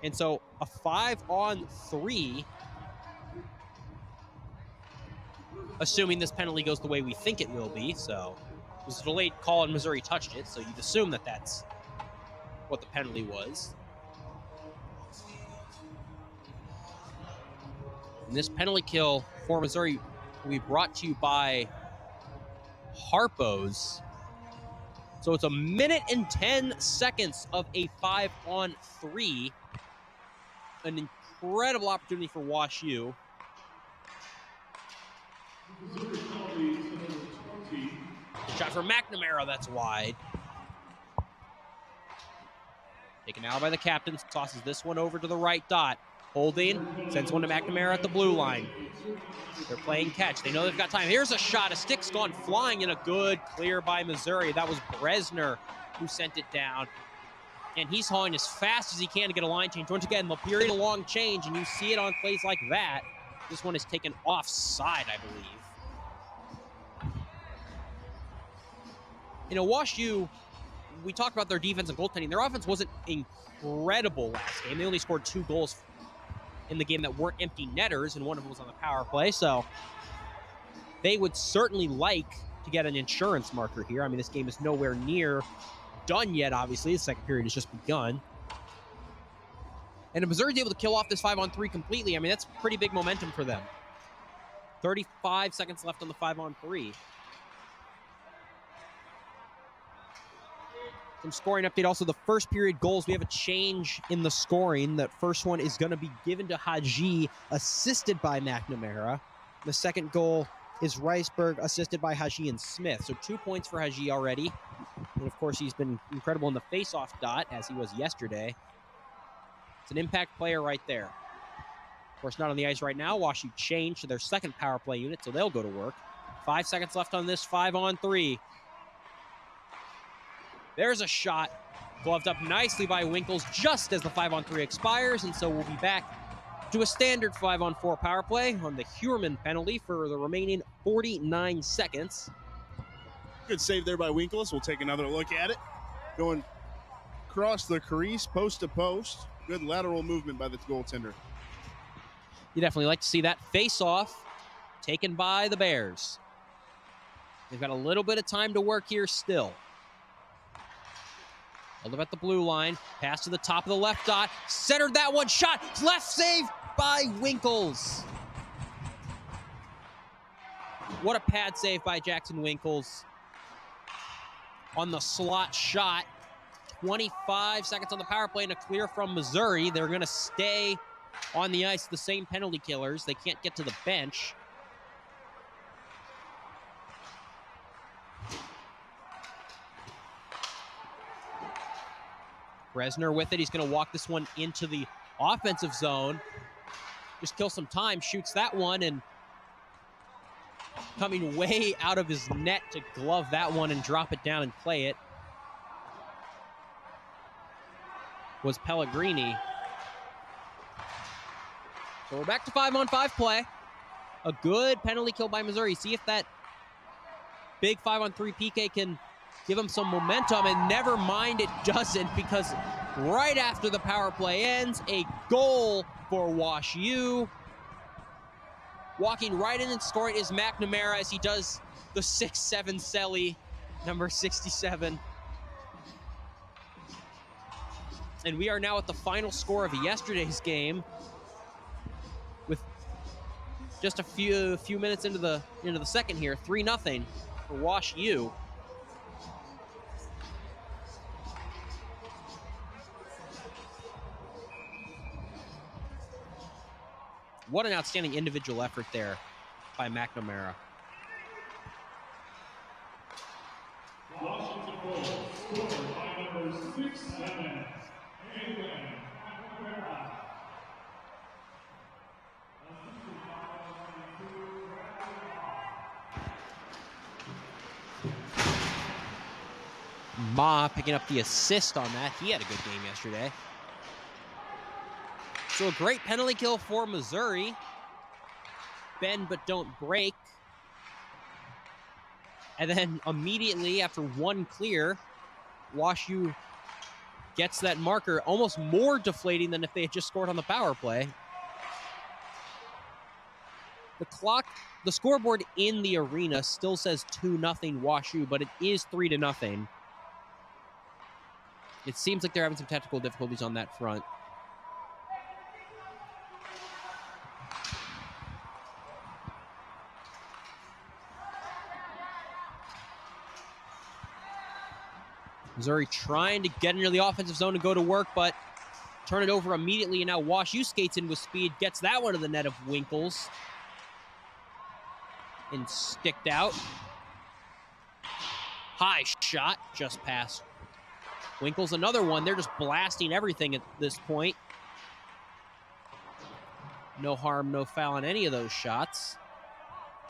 And so, a 5-on-3, assuming this penalty goes the way we think it will be. So, it was a delayed call and Missouri touched it. So, you'd assume that that's what the penalty was. And this penalty kill for Missouri will be brought to you by Harpo's. So it's 1 minute and 10 seconds of a 5-on-3. An incredible opportunity for WashU. Shot for McNamara, that's wide. Taken out by the captain, tosses this one over to the right dot. Holding, sends one to McNamara at the blue line. They're playing catch. They know they've got time. Here's a shot. A stick's gone flying, and a good clear by Missouri. That was Bresner who sent it down. And he's hauling as fast as he can to get a line change. Once again, the period of long change, and you see it on plays like that. This one is taken offside, I believe. You know, WashU, we talked about their defense and goaltending. Their offense wasn't incredible last game. They only scored 2 goals in the game that weren't empty netters, and one of them was on the power play. So they would certainly like to get an insurance marker here. I mean, this game is nowhere near done yet, obviously. The second period has just begun. And if Missouri's able to kill off this 5-on-3 completely, I mean, that's pretty big momentum for them. 35 seconds left on the 5-on-3. Some scoring update. Also, the first period goals, we have a change in the scoring. That first one is going to be given to Haji, assisted by McNamara. The second goal is Riceberg, assisted by Haji and Smith. So 2 points for Haji already. And of course, he's been incredible in the face-off dot, as he was yesterday. It's an impact player right there. Of course, not on the ice right now. WashU changed to their second power play unit, so they'll go to work. 5 seconds left on this 5-on-3. There's a shot. Gloved up nicely by Winkles just as the 5-on-3 expires, and so we'll be back to a standard 5-on-4 power play on the Huerman penalty for the remaining 49 seconds. Good save there by Winkles. We'll take another look at it. Going across the crease, post to post. Good lateral movement by the goaltender. You definitely like to see that face-off taken by the Bears. They've got a little bit of time to work here still. Held up at the blue line. Pass to the top of the left dot. Centered that one. Shot. Left save by Winkles. What a pad save by Jackson Winkles. On the slot shot. 25 seconds on the power play and a clear from Missouri. They're going to stay on the ice, the same penalty killers. They can't get to the bench. Bresner with it. He's going to walk this one into the offensive zone. Just kill some time. Shoots that one, and coming way out of his net to glove that one and drop it down and play it was Pellegrini. So we're back to 5-on-5 play. A good penalty kill by Missouri. See if that big 5-on-3 PK can give him some momentum, and never mind, it doesn't, because right after the power play ends, a goal for WashU. Walking right in and scoring is McNamara as he does the 6-7 Selly, number 67. And we are now at the final score of yesterday's game, with just a few minutes into the second here. 3-0 for WashU. What an outstanding individual effort there by McNamara. Washington goal scored by number 6-7, Ma picking up the assist on that. He had a good game yesterday. So a great penalty kill for Missouri. Bend but don't break. And then immediately after one clear, WashU gets that marker, almost more deflating than if they had just scored on the power play. The scoreboard in the arena still says 2-0 WashU, but it is 3-0. It seems like they're having some technical difficulties on that front. Missouri trying to get into the offensive zone and go to work, but turn it over immediately, and now WashU skates in with speed, gets that one to the net of Winkles. And sticked out. High shot, just past Winkles. Another one. They're just blasting everything at this point. No harm, no foul on any of those shots.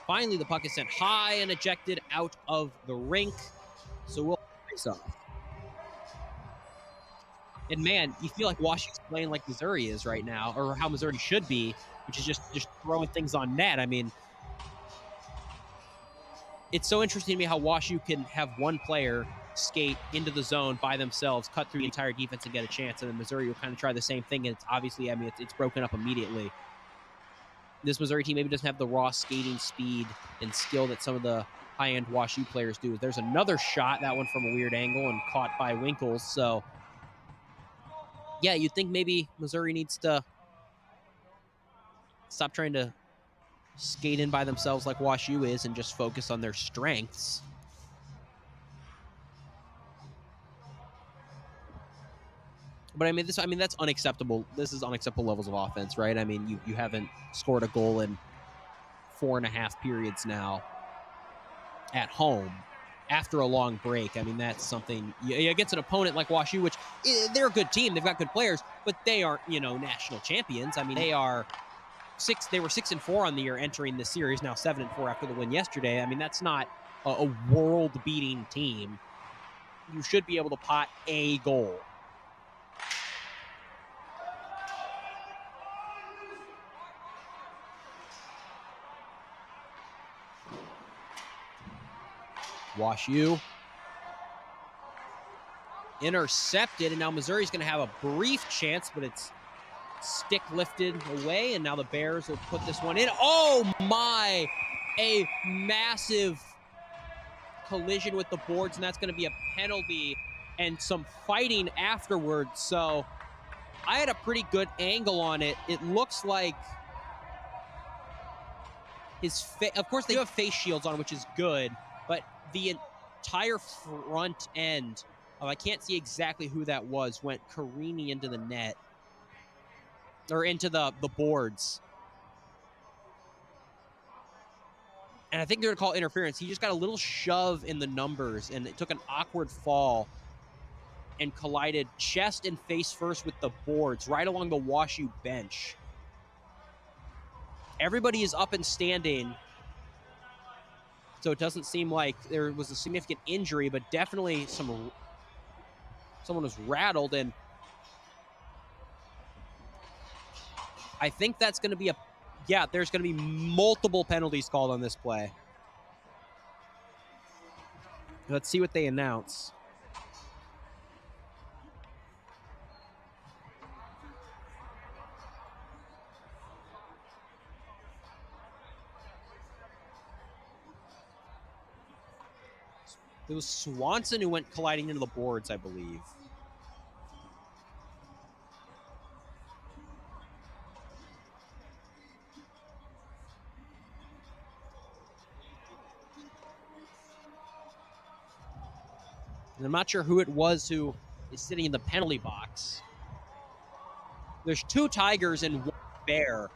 Finally, the puck is sent high and ejected out of the rink. So we'll face off. And man, you feel like WashU's playing like Missouri is right now, or how Missouri should be, which is just throwing things on net. I mean, it's so interesting to me how WashU can have one player skate into the zone by themselves, cut through the entire defense and get a chance, and then Missouri will kind of try the same thing, and it's obviously, I mean, it's broken up immediately. This Missouri team maybe doesn't have the raw skating speed and skill that some of the high-end WashU players do. There's another shot, that one from a weird angle and caught by Winkles, so yeah, you'd think maybe Missouri needs to stop trying to skate in by themselves like WashU is and just focus on their strengths. But I mean, that's unacceptable. This is unacceptable levels of offense, right? I mean, you haven't scored a goal in 4.5 periods now at home, after a long break. I mean, that's something against an opponent like WashU, which they're a good team. They've got good players, but they aren't, national champions. I mean, they were 6-4 on the year entering this series, now 7-4 after the win yesterday. I mean, that's not a world-beating team. You should be able to pot a goal. WashU intercepted, and now Missouri's going to have a brief chance, but it's stick lifted away, and now the Bears will put this one in. Oh my! A massive collision with the boards, and that's going to be a penalty and some fighting afterwards. So I had a pretty good angle on it. It looks like his face, of course they do have face shields on, which is good, but the entire front end, I can't see exactly who that was, went careening into the net, or into the boards. And I think they're going to call interference. He just got a little shove in the numbers, and it took an awkward fall and collided chest and face first with the boards right along the WashU bench. Everybody is up and standing, so it doesn't seem like there was a significant injury, but definitely someone was rattled, and I think that's going to be there's going to be multiple penalties called on this play. Let's see what they announce. It was Swanson who went colliding into the boards, I believe. And I'm not sure who it was who is sitting in the penalty box. There's 2 Tigers and 1 Bear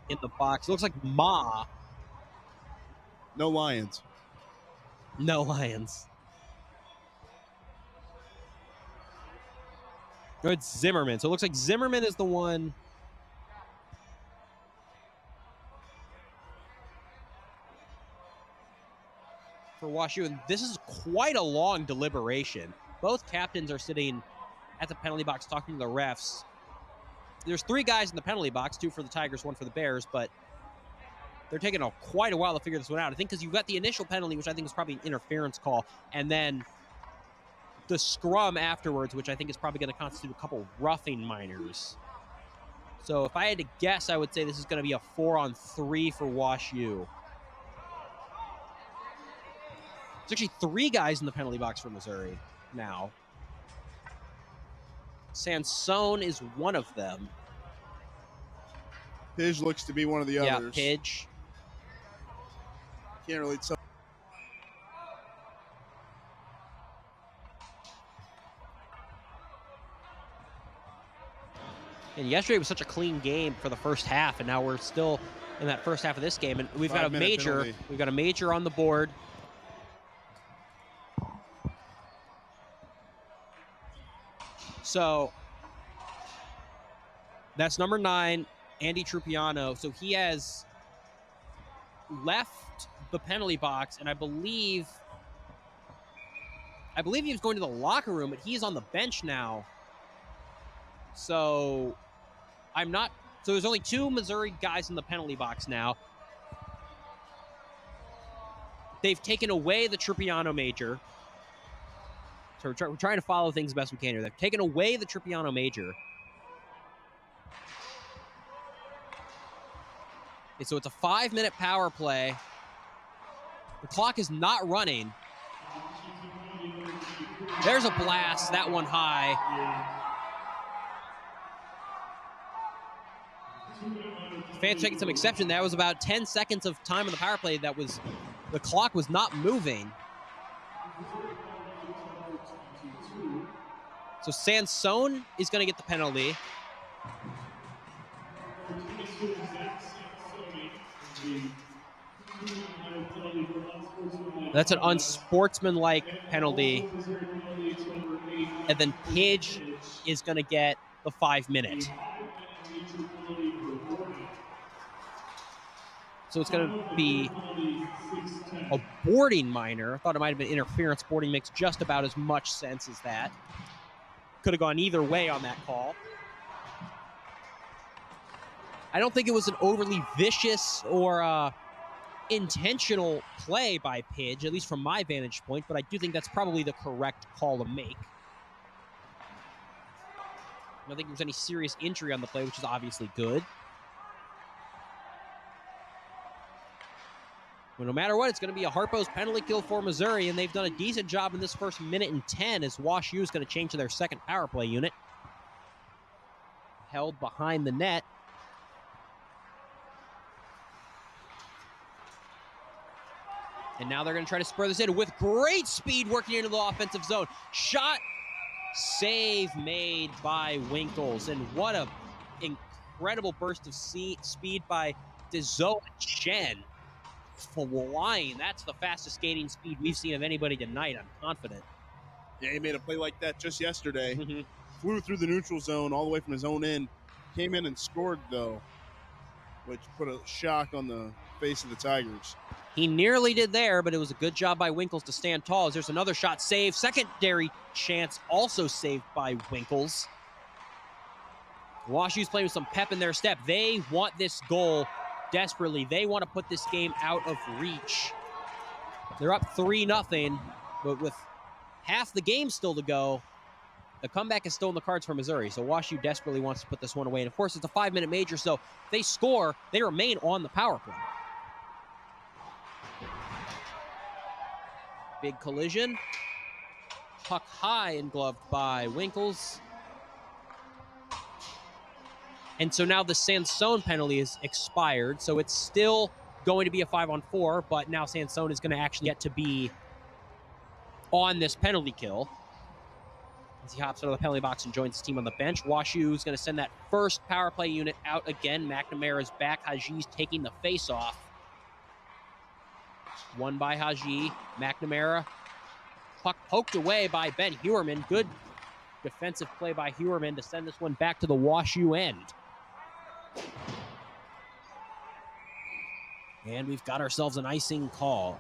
in the box. It looks like Ma. No Lions. No Lions. No, it's Zimmerman. So it looks like Zimmerman is the one. For WashU, and this is quite a long deliberation. Both captains are sitting at the penalty box talking to the refs. There's 3 guys in the penalty box, 2 for the Tigers, 1 for the Bears, but they're taking quite a while to figure this one out. I think because you've got the initial penalty, which I think is probably an interference call, and then the scrum afterwards, which I think is probably going to constitute a couple roughing minors. So if I had to guess, I would say this is going to be a 4-on-3 for WashU. There's actually 3 guys in the penalty box for Missouri now. Sansone is one of them. Pidge looks to be one of the others. Yeah, Pidge. Can't really tell. And yesterday was such a clean game for the first half, and now we're still in that first half of this game, and we've got a major. Penalty. We've got a major on the board. So that's number 9, Andy Trupiano. So he has left the penalty box, and I believe he was going to the locker room, but he's on the bench now. So so there's only 2 Missouri guys in the penalty box now. They've taken away the Trupiano major. So we're trying to follow things best we can here. They've taken away the Trupiano major. And so it's a 5-minute power play. The clock is not running. There's a blast, that one high. Fans taking some exception. That was about 10 seconds of time on the power play the clock was not moving. So Sansone is going to get the penalty. That's an unsportsmanlike penalty. And then Pidge is going to get the 5-minute. So it's going to be a boarding minor. I thought it might have been interference. Boarding makes just about as much sense as that. Could have gone either way on that call. I don't think it was an overly vicious or intentional play by Pidge, at least from my vantage point, but I do think that's probably the correct call to make. I don't think there was any serious injury on the play, which is obviously good. But no matter what, it's going to be a Harpo's penalty kill for Missouri, and they've done a decent job in this first minute and 10 as Wash U is going to change to their second power play unit. Held behind the net. And now they're going to try to spur this in with great speed working into the offensive zone. Shot, save made by Winkles. And what an incredible burst of speed by Dezo Chen. Flying. That's the fastest skating speed we've seen of anybody tonight, I'm confident. Yeah, he made a play like that just yesterday. Mm-hmm. Flew through the neutral zone all the way from his own end. Came in and scored, though, which put a shock on the face of the Tigers. He nearly did there, but it was a good job by Winkles to stand tall as there's another shot saved. Secondary chance also saved by Winkles. WashU's playing with some pep in their step. They want this goal desperately. They want to put this game out of reach. They're up 3-0, but with half the game still to go, the comeback is still in the cards for Missouri. So WashU desperately wants to put this one away. And of course, it's a 5-minute major, so if they score, they remain on the power play. Big collision. Puck high and gloved by Winkles. And so now the Sansone penalty is expired. So it's still going to be a 5-on-4, but now Sansone is going to actually get to be on this penalty kill. As he hops out of the penalty box and joins his team on the bench. WashU is going to send that first power play unit out again. McNamara's back. Haji's taking the face-off. Won by Haji. McNamara. Puck poked away by Ben Hewerman. Good defensive play by Hewerman to send this one back to the WashU end. And we've got ourselves an icing call.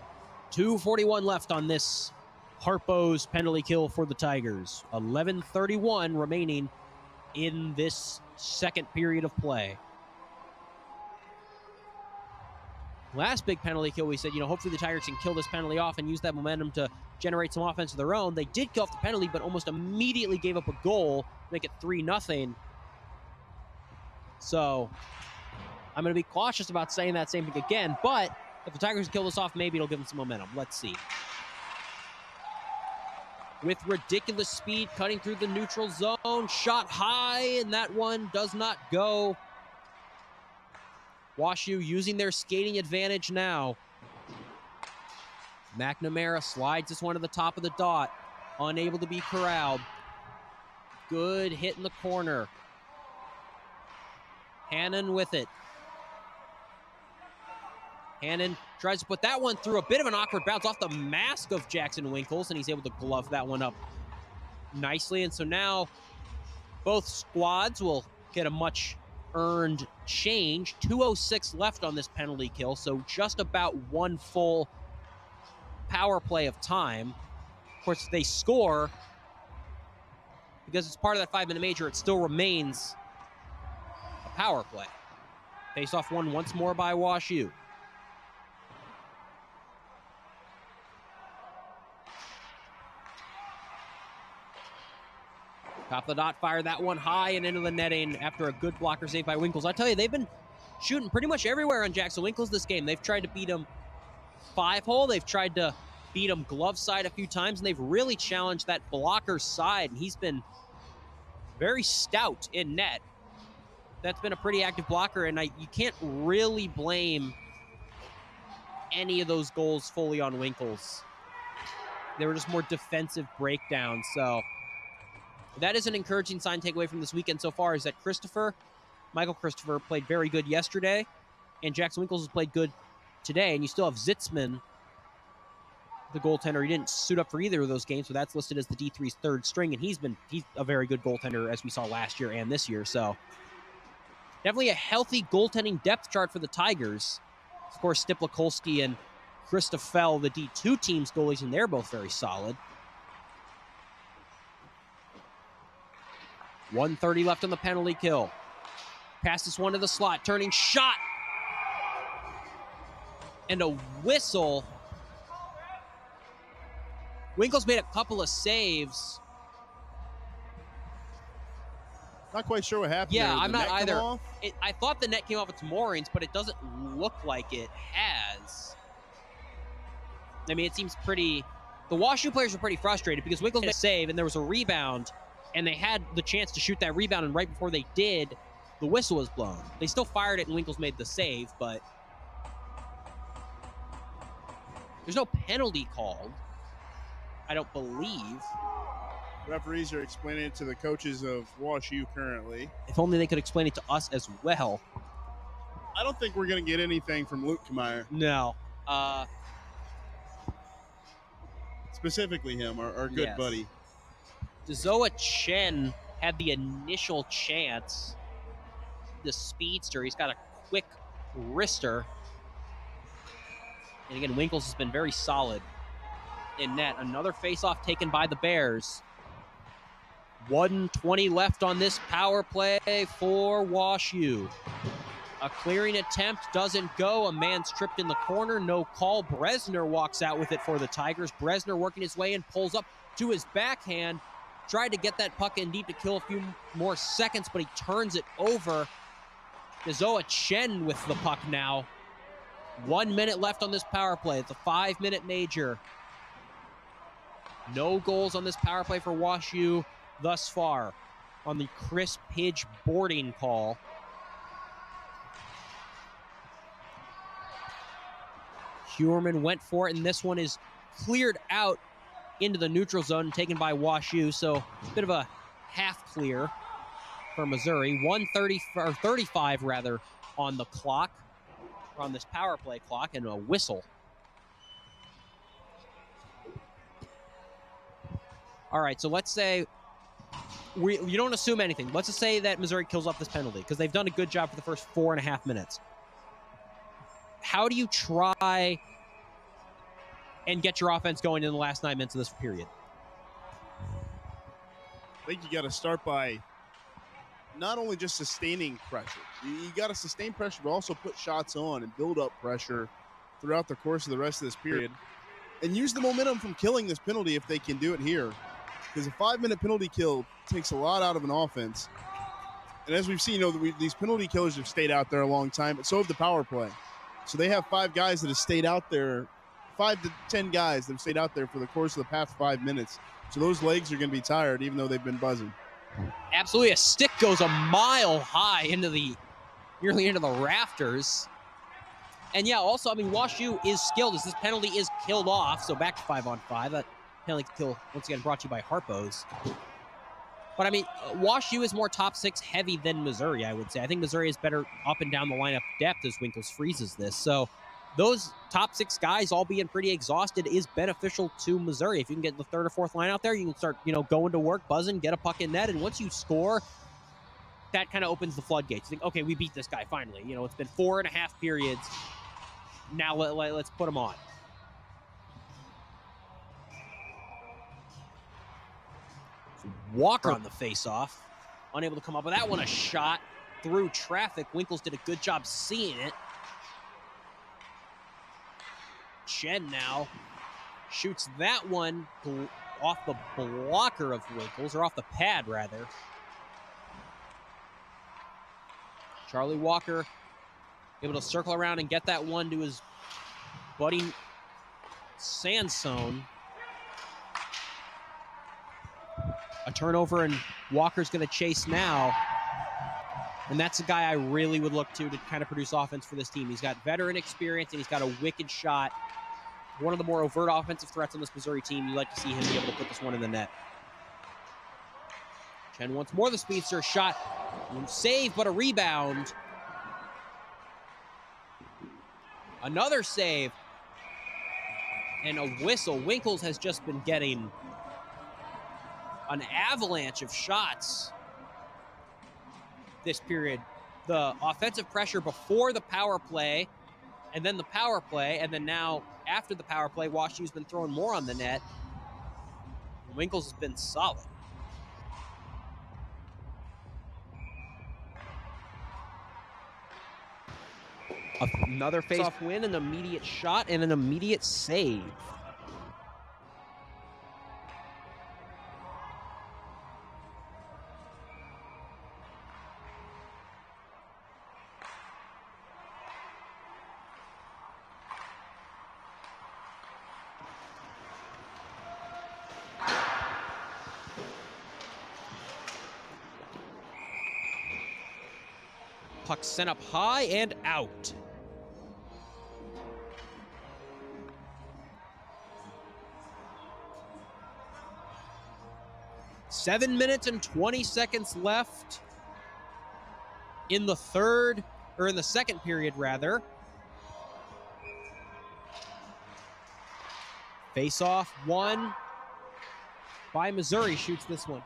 2:41 left on this Harpo's penalty kill for the Tigers. 11:31 remaining in this second period of play. Last big penalty kill, we said, hopefully the Tigers can kill this penalty off and use that momentum to generate some offense of their own. They did kill off the penalty, but almost immediately gave up a goal to make it 3-0. So I'm going to be cautious about saying that same thing again, but if the Tigers kill this off, maybe it'll give them some momentum. Let's see. With ridiculous speed, cutting through the neutral zone, shot high, and that one does not go. WashU using their skating advantage now. McNamara slides this one to the top of the dot, unable to be corralled. Good hit in the corner. Hannon with it. Hannon tries to put that one through. A bit of an awkward bounce off the mask of Jackson Winkles, and he's able to glove that one up nicely. And so now both squads will get a much earned change. 2:06 left on this penalty kill, so just about one full power play of time. Of course, if they score, because it's part of that 5-minute major, it still remains a power play. Face-off won once more by WashU. Top of the dot, fire that one high and into the netting after a good blocker save by Winkles. I tell you, they've been shooting pretty much everywhere on Jackson Winkles this game. They've tried to beat him 5-hole. They've tried to beat him glove side a few times, and they've really challenged that blocker side, and he's been very stout in net. That's been a pretty active blocker, and you can't really blame any of those goals fully on Winkles. They were just more defensive breakdowns, so that is an encouraging sign to take away from this weekend so far, is that Michael Christopher played very good yesterday, and Jackson Winkles has played good today, and you still have Zitzman, the goaltender. He didn't suit up for either of those games, so that's listed as the D3's third string, and he's a very good goaltender, as we saw last year and this year. So definitely a healthy goaltending depth chart for the Tigers. Of course, Stiplakolski and Christoffel, the D2 team's goalies, and they're both very solid. 1:30 left on the penalty kill. Pass this one to the slot, turning shot. And a whistle. Winkles made a couple of saves. Not quite sure what happened. Yeah, there. I'm not either. Off? I thought the net came off its moorings, but it doesn't look like it has. I mean, it seems pretty... The WashU players were pretty frustrated because Winkles made a save and there was a rebound, and they had the chance to shoot that rebound, and right before they did, the whistle was blown. They still fired it and Winkles made the save, but there's no penalty called, I don't believe. Referees are explaining it to the coaches of WashU currently. If only they could explain it to us as well. I don't think we're going to get anything from Luke Kmeyer. No. Specifically him, our good buddy. Zoa Chen had the initial chance. The speedster, he's got a quick wrister. And again, Winkles has been very solid in net. Another face-off taken by the Bears. 1:20 left on this power play for WashU. A clearing attempt doesn't go. A man's tripped in the corner. No call. Bresner walks out with it for the Tigers. Bresner working his way in, pulls up to his backhand. Tried to get that puck in deep to kill a few more seconds, but he turns it over. Zoa Chen with the puck now. 1 minute left on this power play. It's a 5-minute major. No goals on this power play for WashU thus far on the Chris Pidge boarding call. Huerman went for it, and this one is cleared out into the neutral zone, taken by WashU, so a bit of a half clear for Missouri. 1:35 rather on the clock, on this power play clock, and a whistle. All right, so let's say you don't assume anything. Let's just say that Missouri kills off this penalty because they've done a good job for the first 4.5 minutes. How do you try and get your offense going in the last 9 minutes of this period? I think you got to start by not only just sustaining pressure. You got to sustain pressure, but also put shots on and build up pressure throughout the course of the rest of this period. And use the momentum from killing this penalty if they can do it here. Because a 5-minute penalty kill takes a lot out of an offense. And as we've seen, these penalty killers have stayed out there a long time, but so have the power play. So they have 5 guys that have stayed out there, 5 to 10 guys that have stayed out there for the course of the past 5 minutes. So those legs are going to be tired, even though they've been buzzing. Absolutely. A stick goes a mile high nearly into the rafters. And yeah, also, I mean, WashU is skilled as this penalty is killed off. So back to 5-on-5. That penalty kill, once again, brought to you by Harpo's. But I mean, WashU is more top 6 heavy than Missouri, I would say. I think Missouri is better up and down the lineup depth as Winkles freezes this. So those top 6 guys all being pretty exhausted is beneficial to Missouri. If you can get the 3rd or 4th line out there, you can start, going to work, buzzing, get a puck in net. And once you score, that kind of opens the floodgates. You think, okay, we beat this guy finally. It's been 4.5 periods. Now let's put him on. Walker on the face-off. Unable to come up with that one. A shot through traffic. Winkles did a good job seeing it. Chen now shoots that one off the blocker of Winkles, or off the pad, rather. Charlie Walker able to circle around and get that one to his buddy Sansone. A turnover, and Walker's going to chase now. And that's a guy I really would look to kind of produce offense for this team. He's got veteran experience, and he's got a wicked shot. One of the more overt offensive threats on this Missouri team. You'd like to see him be able to put this one in the net. Chen once more, the speedster shot. Save, but a rebound. Another save. And a whistle. Winkles has just been getting an avalanche of shots this period. The offensive pressure before the power play, and then the power play, and then now after the power play, WashU's been throwing more on the net. Winkles has been solid. Another face-off win, an immediate shot, and an immediate save. Puck sent up high and out. Seven minutes and 20 seconds left in the third, or in the second period, rather. Face-off won by Missouri. Shoots this one.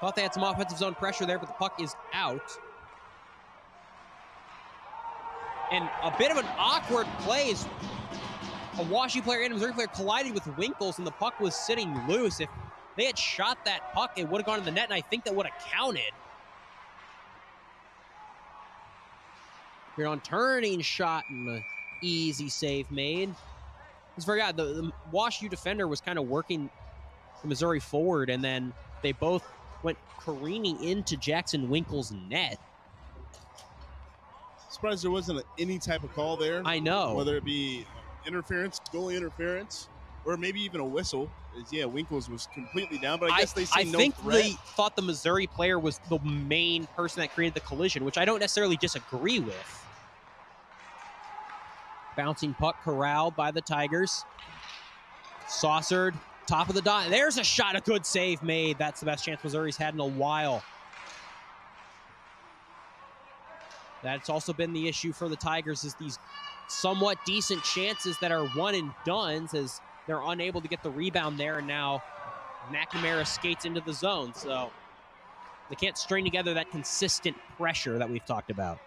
Thought they had some offensive zone pressure there, but the puck is out. And a bit of an awkward play is a WashU player and a Missouri player collided with Winkles, and the puck was sitting loose. If they had shot that puck, it would have gone to the net, and I think that would have counted. Here on turning shot and an easy save made. It's very odd. The WashU defender was kind of working the Missouri forward, and then they both went careening into Jackson Winkles' net. Surprised there wasn't any type of call there. I know. Whether it be interference, goalie interference, or maybe even a whistle. Yeah, Winkles was completely down, but I guess they say no think threat. They thought the Missouri player was the main person that created the collision, which I don't necessarily disagree with. Bouncing puck corralled by the Tigers. Saucered, top of the dot. There's a shot, a good save made. That's the best chance Missouri's had in a while. That's also been the issue for the Tigers, is these somewhat decent chances that are one and dones, as they're unable to get the rebound there, and now McNamara skates into the zone. So they can't string together that consistent pressure that we've talked about.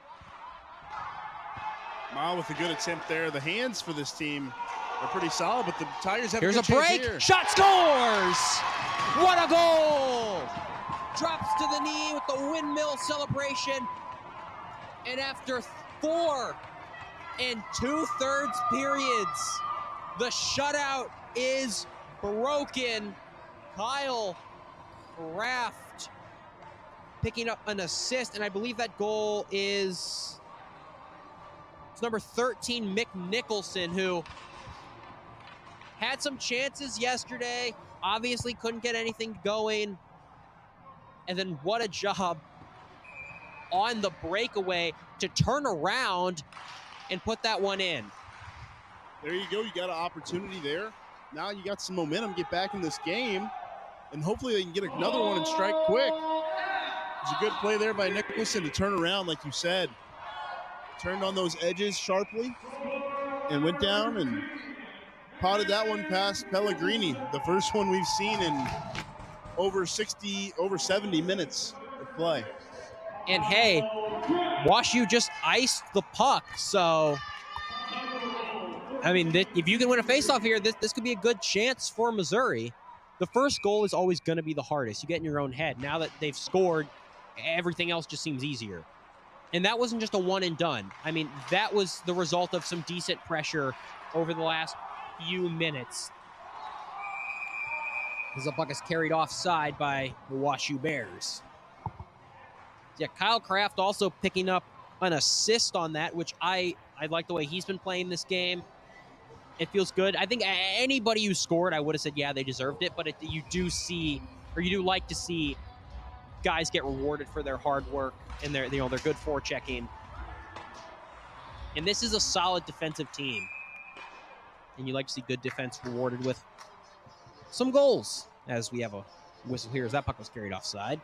Mile with a good attempt there. The hands for this team are pretty solid, but the Tigers have Here's a a good chance break. here. Shot scores! What a goal! Drops to the knee with the windmill celebration. And after 4 2/3 periods, the shutout is broken. Kyle Kraft picking up an assist, and I believe that goal is number 13, Mick Nicholson, who had some chances yesterday, obviously couldn't get anything going. And then what a job on the breakaway to turn around and put that one in. There you go. You got an opportunity there. Now you got some momentum. Get back in this game, and hopefully they can get another one and strike quick. It's a good play there by Nicholson to turn around, like you said. Turned on those edges sharply and went down and potted that one past Pellegrini, the first one we've seen in over 70 minutes of play. And hey, WashU just iced the puck, so I mean, if you can win a faceoff here, this could be a good chance for Missouri. The first goal is always going to be the hardest. You get in your own head. Now that they've scored, everything else just seems easier. And that wasn't just a one and done. I mean, that was the result of some decent pressure over the last few minutes. As the puck is carried offside by the WashU Bears. Yeah, Kyle Kraft also picking up an assist on that, which I like the way he's been playing this game. It feels good. I think anybody who scored, I would have said, yeah, they deserved it. But you do like to see guys get rewarded for their hard work and their good forechecking. And this is a solid defensive team. And you like to see good defense rewarded with some goals. As we have a whistle here as that puck was carried offside.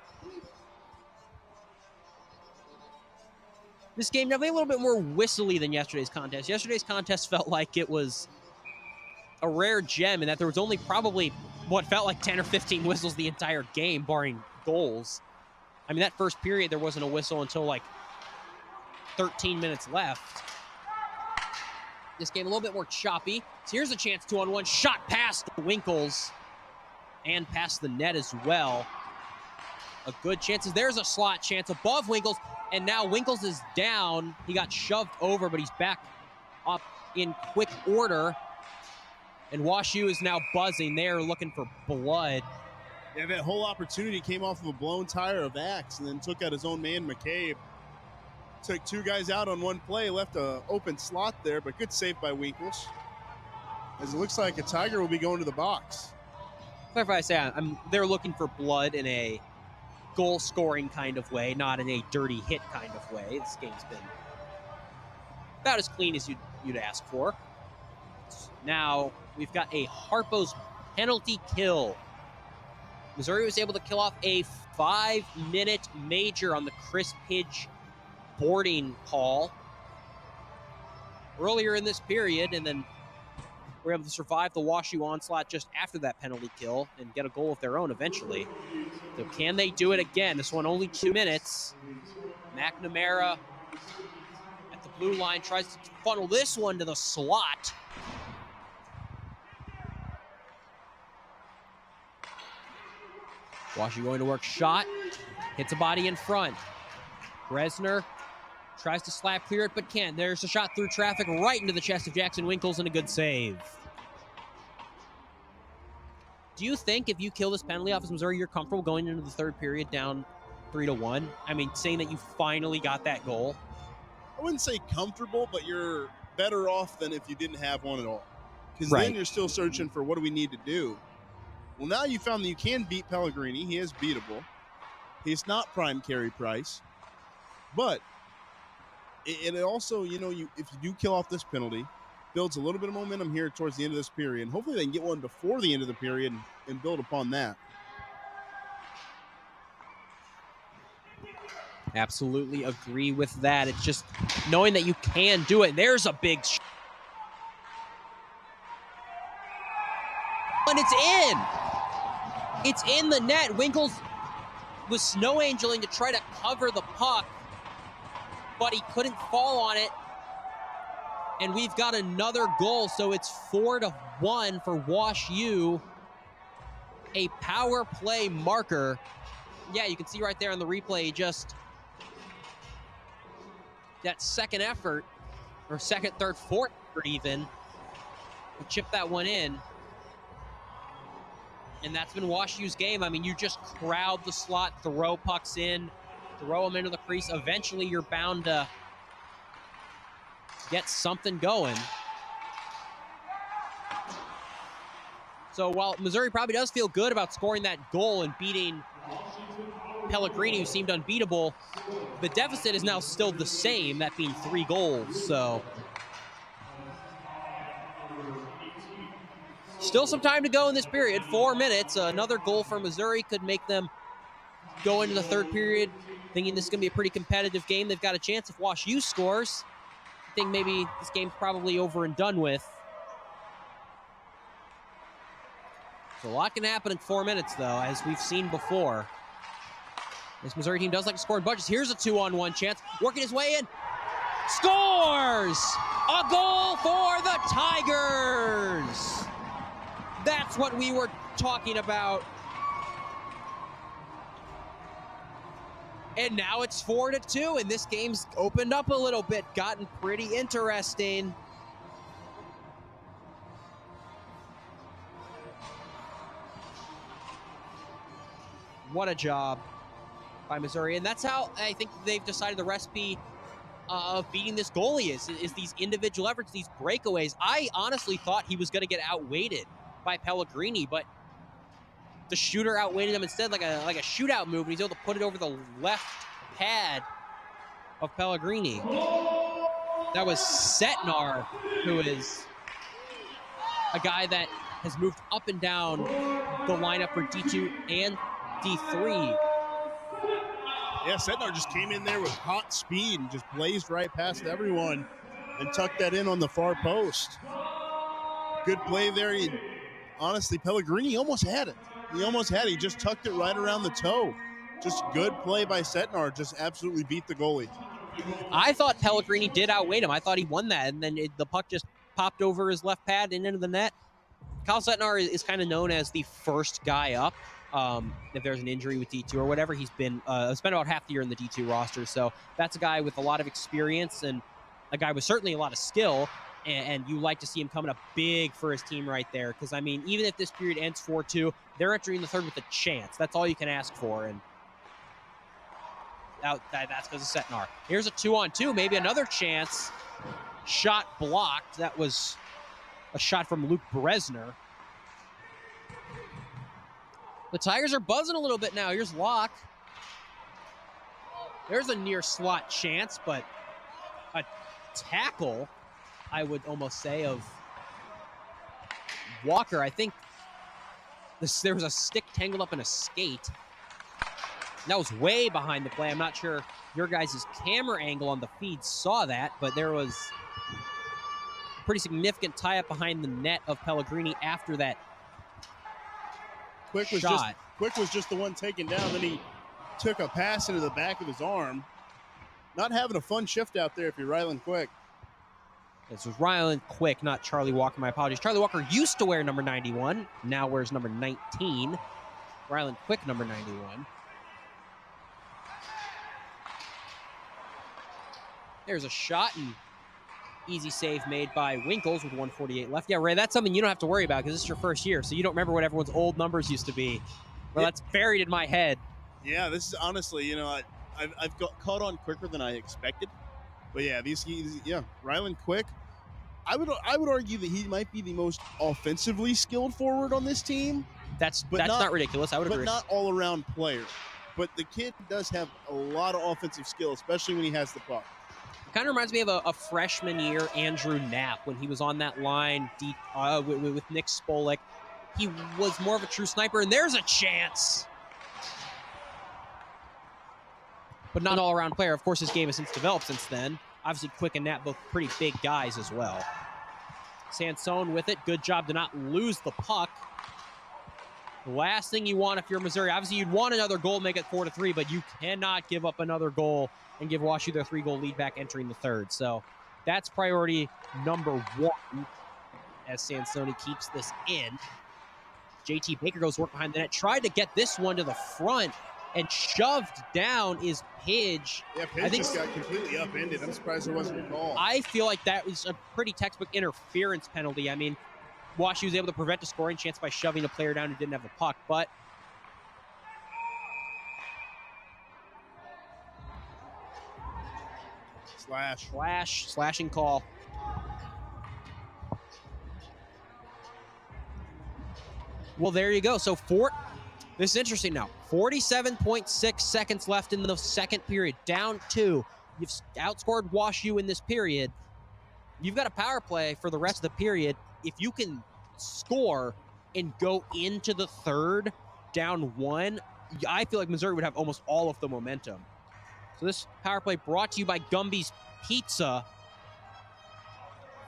This game definitely a little bit more whistly than yesterday's contest. Yesterday's contest felt like it was a rare gem in that there was only probably what felt like 10 or 15 whistles the entire game, barring goals. I mean, that first period, there wasn't a whistle until like 13 minutes left. This game a little bit more choppy. So here's a chance, 2-on-1, shot past Winkles and past the net as well. A good chance. There's a slot chance above Winkles, and now Winkles is down. He got shoved over, but he's back up in quick order. And WashU is now buzzing. They're looking for blood. Yeah, that whole opportunity came off of a blown tire of Axe and then took out his own man, McCabe. Took two guys out on one play, left an open slot there, but good save by Winkles. As it looks like a Tiger will be going to the box. Clarify, I say they're looking for blood in a goal-scoring kind of way, not in a dirty hit kind of way. This game's been about as clean as you'd ask for. Now we've got a Harpo's penalty kill. Missouri was able to kill off a 5-minute major on the Chris Pidge boarding call earlier in this period, and then were able to survive the WashU onslaught just after that penalty kill and get a goal of their own eventually. So can they do it again? This one only 2 minutes. McNamara at the blue line tries to funnel this one to the slot. WashU going to work, shot, hits a body in front. Bresner tries to slap clear it, but can't. There's a shot through traffic right into the chest of Jackson Winkles and a good save. Do you think if you kill this penalty off as Missouri, you're comfortable going into the third period down 3-1? I mean, saying that you finally got that goal. I wouldn't say comfortable, but you're better off than if you didn't have one at all. Because Right. then you're still searching for what do we need to do. Well, now you found that you can beat Pellegrini. He is beatable. He's not prime carry price. But it also, if you do kill off this penalty, builds a little bit of momentum here towards the end of this period. And hopefully they can get one before the end of the period and build upon that. Absolutely agree with that. It's just knowing that you can do it. There's a big and it's in. It's in the net. Winkles was snow angeling to try to cover the puck, but he couldn't fall on it. And we've got another goal, so it's 4-1 for WashU. A power play marker. Yeah, you can see right there on the replay, just that second effort, or second, third, fourth effort even, to chip that one in. And that's been WashU's game. I mean, you just crowd the slot, throw pucks in, throw them into the crease. Eventually, you're bound to get something going. So while Missouri probably does feel good about scoring that goal and beating Pellegrini, who seemed unbeatable, the deficit is now still the same, that being 3 goals. So still some time to go in this period, 4 minutes. Another goal for Missouri could make them go into the third period thinking this is going to be a pretty competitive game. They've got a chance if WashU scores. I think maybe this game's probably over and done with. So a lot can happen in 4 minutes, though, as we've seen before. This Missouri team does like to score in bunches. Here's a 2-on-1 chance. Working his way in. Scores! A goal for the Tigers! That's what we were talking about. And now it's 4-2, and this game's opened up a little bit, gotten pretty interesting. What a job by Missouri. And that's how I think they've decided the recipe of beating this goalie is these individual efforts, these breakaways. I honestly thought he was going to get outweighted by Pellegrini, but the shooter outweighted him instead, like a shootout move, and he's able to put it over the left pad of Pellegrini. That was Setnar, who is a guy that has moved up and down the lineup for D2 and D3. Yeah, Sednar just came in there with hot speed and just blazed right past everyone and tucked that in on the far post. Good play there. Honestly, Pellegrini almost had it. He just tucked it right around the toe. Just good play by Sednar. Just absolutely beat the goalie. I thought Pellegrini did outweigh him. I thought he won that, and then the puck just popped over his left pad and into the net. Kyle Sednar is kind of known as the first guy up. If there's an injury with D2 or whatever, he's been spent about half the year in the D2 roster. So that's a guy with a lot of experience and a guy with certainly a lot of skill. And you like to see him coming up big for his team right there. Because, I mean, even if this period ends 4-2, they're entering the third with a chance. That's all you can ask for. And that's because of Sednar. Here's a 2-on-2, maybe another chance. Shot blocked. That was a shot from Luke Bresner. The Tigers are buzzing a little bit now. Here's Locke. There's a near slot chance, but a tackle, I would almost say, of Walker. I think there was a stick tangled up in a skate. That was way behind the play. I'm not sure your guys' camera angle on the feed saw that, but there was a pretty significant tie-up behind the net of Pellegrini after that shot. Quick was just the one taken down. Then he took a pass into the back of his arm. Not having a fun shift out there if you're Ryland Quick. This was Ryland Quick, not Charlie Walker. My apologies. Charlie Walker used to wear number 91. Now wears number 19. Ryland Quick, number 91. There's a shot and easy save made by Winkles with 1:48 left. Yeah, Ray, that's something you don't have to worry about because this is your first year, so you don't remember what everyone's old numbers used to be. Well, that's buried in my head. Yeah, this is honestly, I've got caught on quicker than I expected. But yeah, Ryland Quick. I would argue that he might be the most offensively skilled forward on this team. That's not ridiculous. I would agree. But not all around player. But the kid does have a lot of offensive skill, especially when he has the puck. Kind of reminds me of a freshman year Andrew Knapp when he was on that line with Nick Spolik. He was more of a true sniper, and there's a chance. But not an all-around player. Of course, his game has since developed since then. Obviously, Quick and Knapp both pretty big guys as well. Sansone with it. Good job to not lose the puck. The last thing you want if you're Missouri, obviously you'd want another goal, make it 4-3, but you cannot give up another goal and give WashU their 3-goal lead back entering the third. So that's priority number one as Sansone keeps this in. JT Baker goes work behind the net, tried to get this one to the front, and shoved down is Pidge. Yeah, Pidge just got completely upended. I'm surprised there wasn't a call. I feel like that was a pretty textbook interference penalty. I mean, WashU was able to prevent a scoring chance by shoving a player down who didn't have the puck, but slashing call. Well, there you go. So this is interesting now. 47.6 seconds left in the second period. Down 2. You've outscored WashU in this period. You've got a power play for the rest of the period. If you can score and go into the third down 1, I feel like Missouri would have almost all of the momentum. So this power play brought to you by Gumby's Pizza.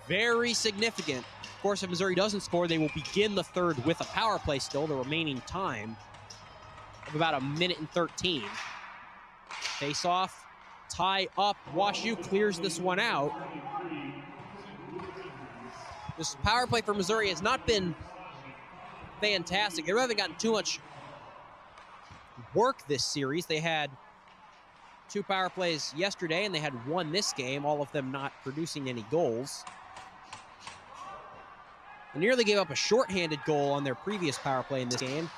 Very significant. Of course, if Missouri doesn't score, they will begin the third with a power play still, the remaining time of about 1:13. Face-off, tie up. WashU clears this one out. This power play for Missouri has not been fantastic. They haven't gotten too much work this series. They had 2 power plays yesterday, and they had 1 this game, all of them not producing any goals. They nearly gave up a shorthanded goal on their previous power play in this game,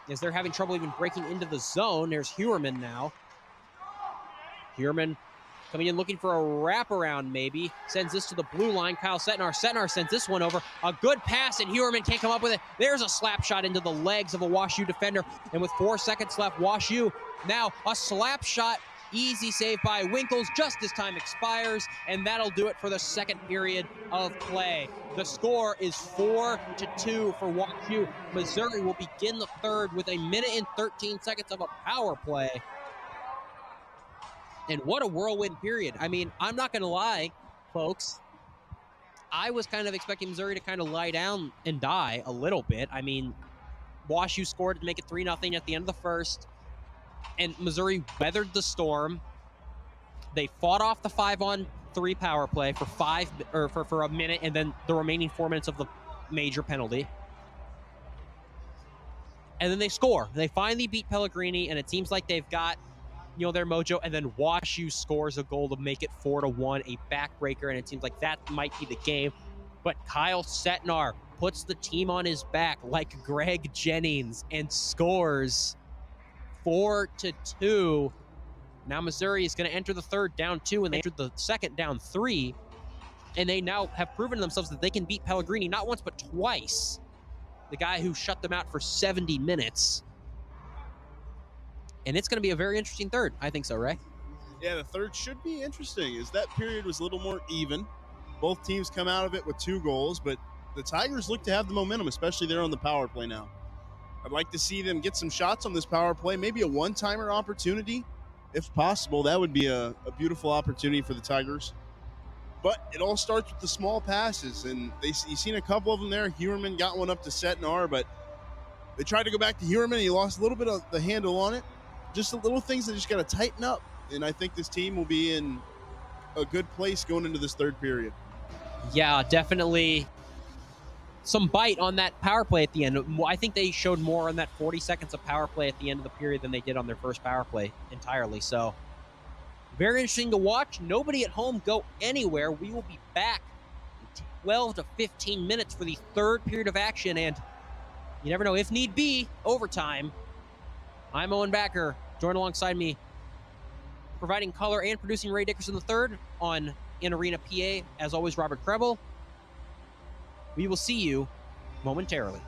as they're having trouble even breaking into the zone. There's Hewerman now. Hewerman coming in looking for a wraparound maybe. Sends this to the blue line. Kyle Sednar. Sednar sends this one over. A good pass, and Hewerman can't come up with it. There's a slap shot into the legs of a WashU defender. And with 4 seconds left, WashU now a slap shot. Easy save by Winkles just as time expires, and that'll do it for the second period of play. The score is 4-2 for WashU. Missouri will begin the third with 1:13 of a power play. And what a whirlwind period. I mean, I'm not going to lie, folks. I was kind of expecting Missouri to kind of lie down and die a little bit. I mean, WashU scored to make it 3-0 at the end of the first, and Missouri weathered the storm. They fought off the 5-on-3 power play for a minute, and then the remaining 4 minutes of the major penalty. And then they score. They finally beat Pellegrini, and it seems like they've got, their mojo. And then WashU scores a goal to make it 4-1, a backbreaker, and it seems like that might be the game. But Kyle Setnar puts the team on his back like Greg Jennings and scores 4-2. Now Missouri is going to enter the third down 2, and they entered the second down 3. And they now have proven to themselves that they can beat Pellegrini not once but twice. The guy who shut them out for 70 minutes. And it's going to be a very interesting third. I think so, Ray. Yeah, the third should be interesting, as that period was a little more even. Both teams come out of it with 2 goals, but the Tigers look to have the momentum, especially there on the power play now. I'd like to see them get some shots on this power play, maybe a one-timer opportunity. If possible, that would be a beautiful opportunity for the Tigers. But it all starts with the small passes, and you've seen a couple of them there. Hewerman got one up to Setnar, but they tried to go back to Hewerman, and he lost a little bit of the handle on it. Just the little things that just got to tighten up, and I think this team will be in a good place going into this third period. Yeah, definitely some bite on that power play at the end. I think they showed more on that 40 seconds of power play at the end of the period than they did on their first power play entirely. So very interesting to watch. Nobody at home go anywhere. We will be back in 12 to 15 minutes for the third period of action, and you never know, if need be, overtime. I'm Owen Backer. Join alongside me, providing color and producing Ray Dickerson III on In Arena PA. As always, Robert Krebel. We will see you momentarily.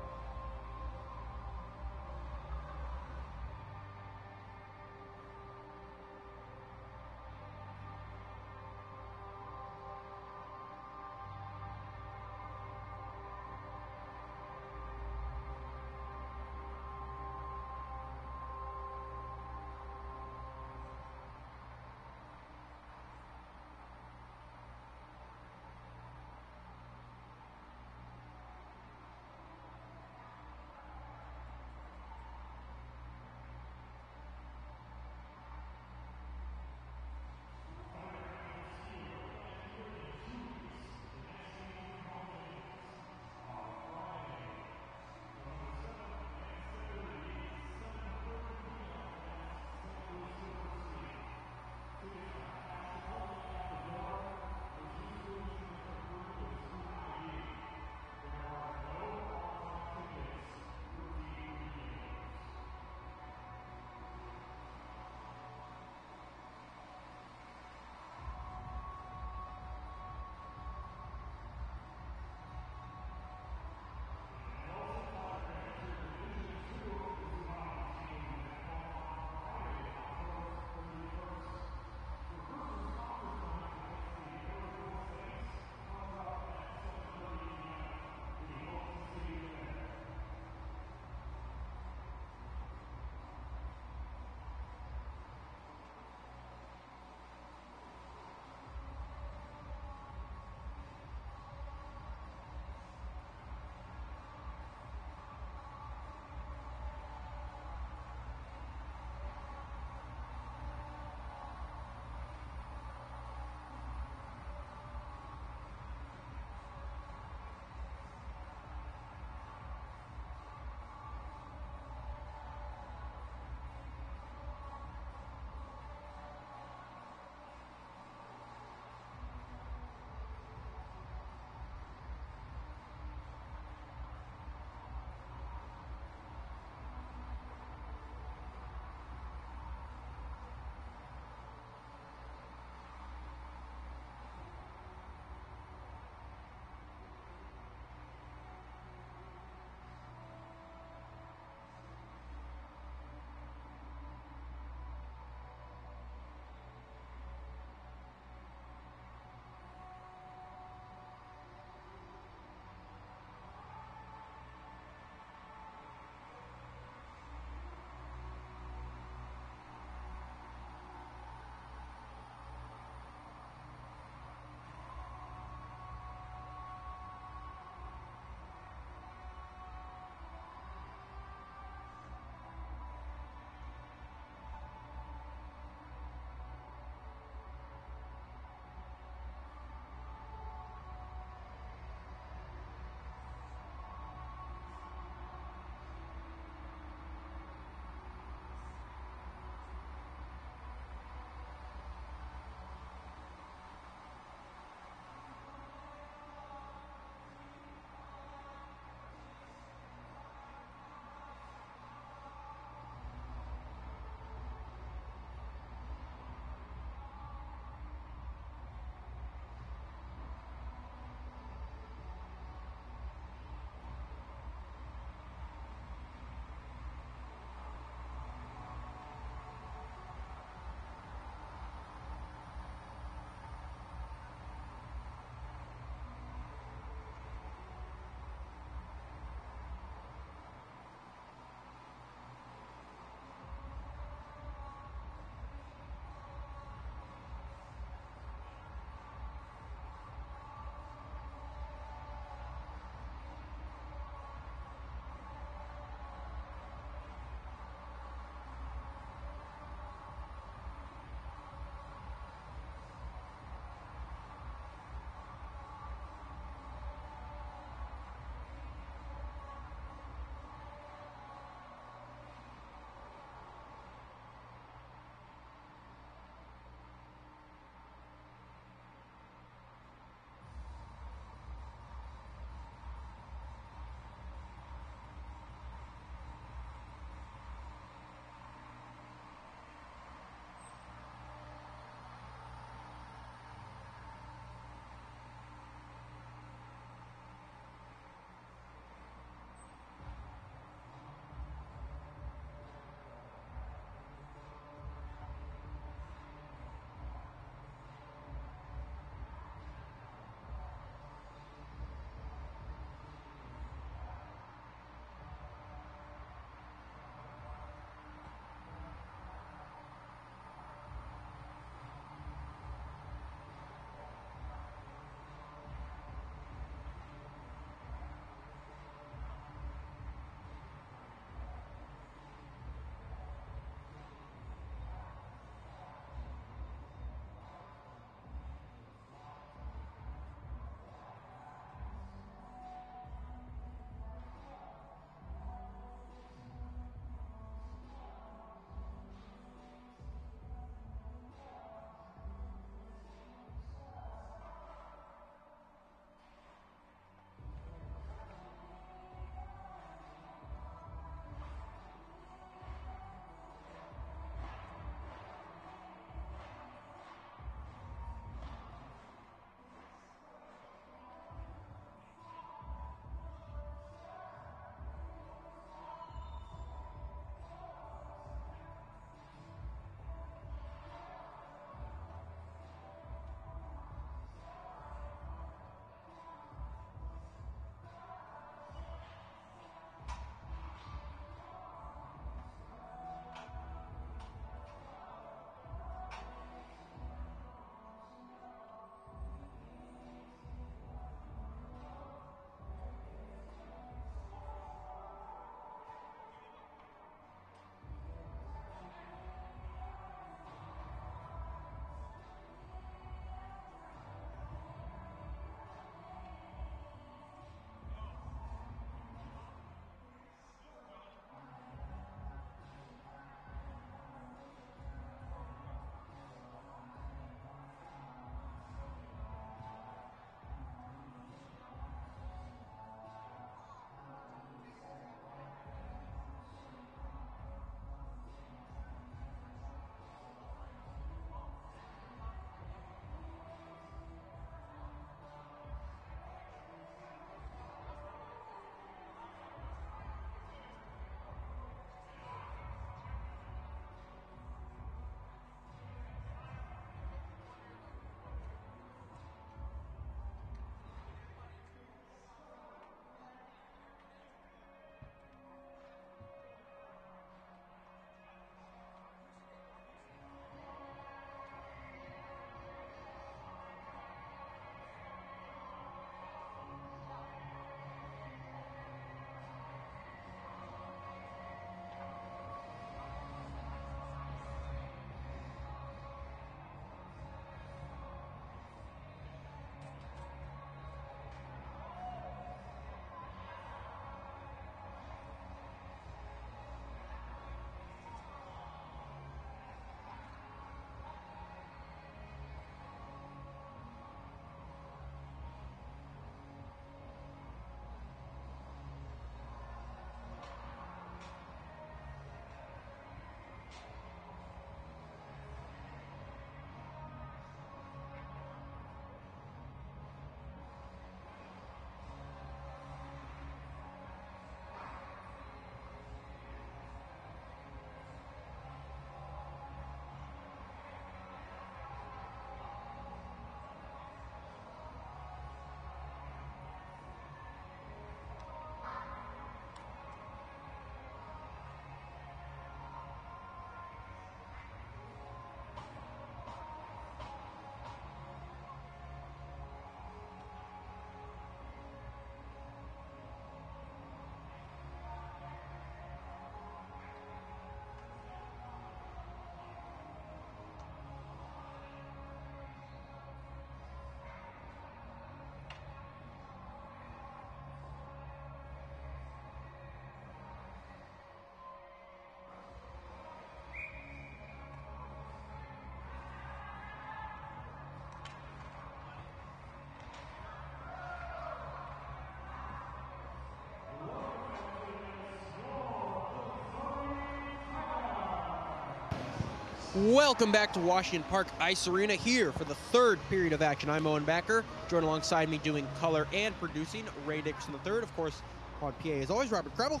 Welcome back to Washington Park Ice Arena here for the third period of action. I'm Owen Backer. Joined alongside me doing color and producing, Ray Dickerson III. Of course, on PA as always, Robert Krebel.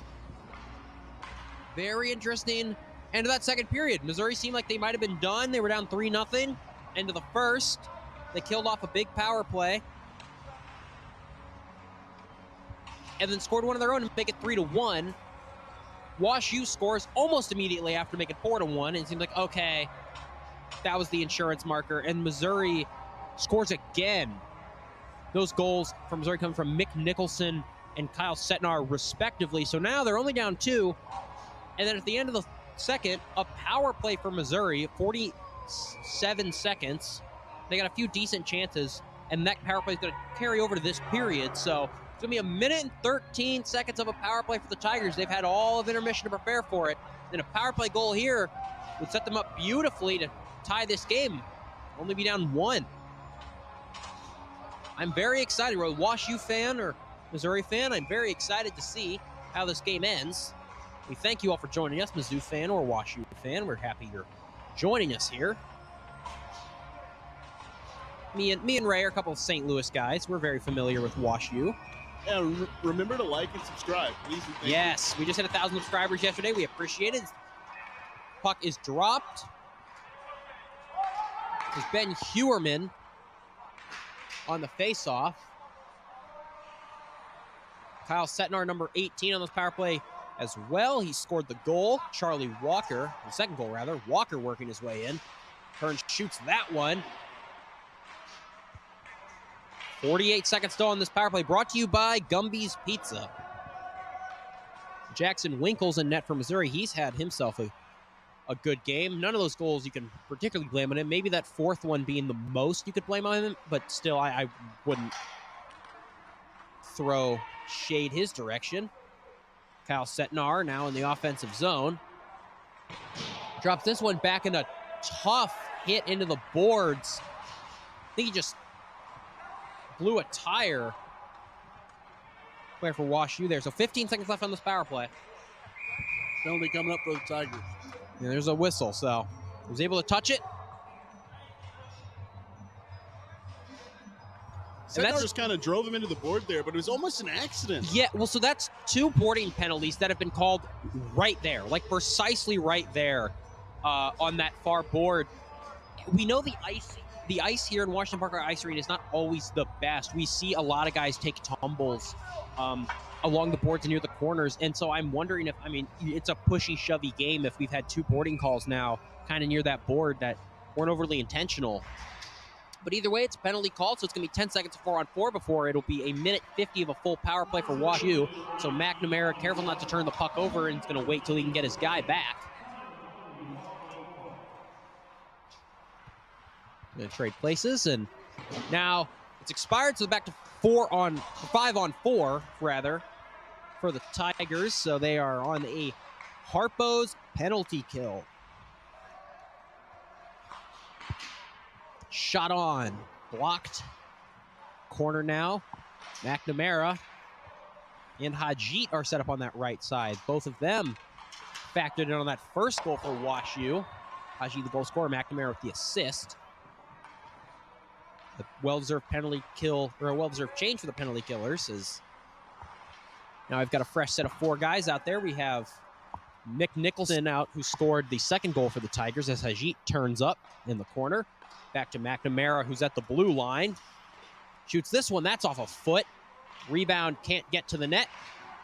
Very interesting end of that second period. Missouri seemed like they might have been done. They were down 3-0. End of the first. They killed off a big power play. And then scored one of their own to make it 3-1. Wash U scores almost immediately after making 4-1. And it seems like, okay, that was the insurance marker. And Missouri scores again. Those goals from Missouri come from Mick Nicholson and Kyle Setnar, respectively. So now they're only down 2. And then at the end of the second, a power play for Missouri, 47 seconds. They got a few decent chances, and that power play is going to carry over to this period. So it's going to be 1 minute and 13 seconds of a power play for the Tigers. They've had all of intermission to prepare for it. And a power play goal here would set them up beautifully to tie this game. Only be down 1. I'm very excited. Whether a Wash U fan or Missouri fan, I'm very excited to see how this game ends. We thank you all for joining us, Mizzou fan or Wash U fan. We're happy you're joining us here. Me and Ray are a couple of St. Louis guys. We're very familiar with Wash U. Yeah, remember to like and subscribe, please. Yes, we just hit 1,000 subscribers yesterday. We appreciate it. Puck is dropped. There's Ben Hewerman on the faceoff. Kyle Setnar, number 18 on this power play as well. He scored the goal. Charlie Walker, the second goal rather. Walker working his way in. Hearns shoots that one. 48 seconds still on this power play. Brought to you by Gumby's Pizza. Jackson Winkles in net for Missouri. He's had himself a good game. None of those goals you can particularly blame on him. Maybe that fourth one being the most you could blame on him, but still I wouldn't throw shade his direction. Kyle Setnar now in the offensive zone. Drops this one back in a tough hit into the boards. I think he just blew a tire. Player for Wash U there. So 15 seconds left on this power play. Penalty coming up for the Tigers. And there's a whistle, so he was able to touch it. Setnar just kind of drove him into the board there, but it was almost an accident. Yeah, well, so that's 2 boarding penalties that have been called right there, like precisely right there on that far board. We know the ice here in Washington Park Ice Arena is not always the best. We see a lot of guys take tumbles along the boards and near the corners, and so I'm wondering if, it's a pushy, shovey game if we've had 2 boarding calls now kind of near that board that weren't overly intentional. But either way, it's a penalty call, so it's going to be 10 seconds of 4-on-4 before it'll be 1 minute 50 of a full power play for Wash U. So McNamara, careful not to turn the puck over, and he's going to wait till he can get his guy back. Going to trade places, and now it's expired, so back to 5-on-4 rather for the Tigers. So they are on a Harpo's penalty kill. Shot on, blocked. Corner now. McNamara and Hajit are set up on that right side. Both of them factored in on that first goal for Wash U. Hajit the goal scorer, McNamara with the assist. A well-deserved penalty kill, or a well-deserved change for the penalty killers is now I've got a fresh set of 4 guys out there. We have Mick Nicholson out, who scored the second goal for the Tigers as Hajit turns up in the corner. Back to McNamara, who's at the blue line. Shoots this one. That's off a foot. Rebound can't get to the net.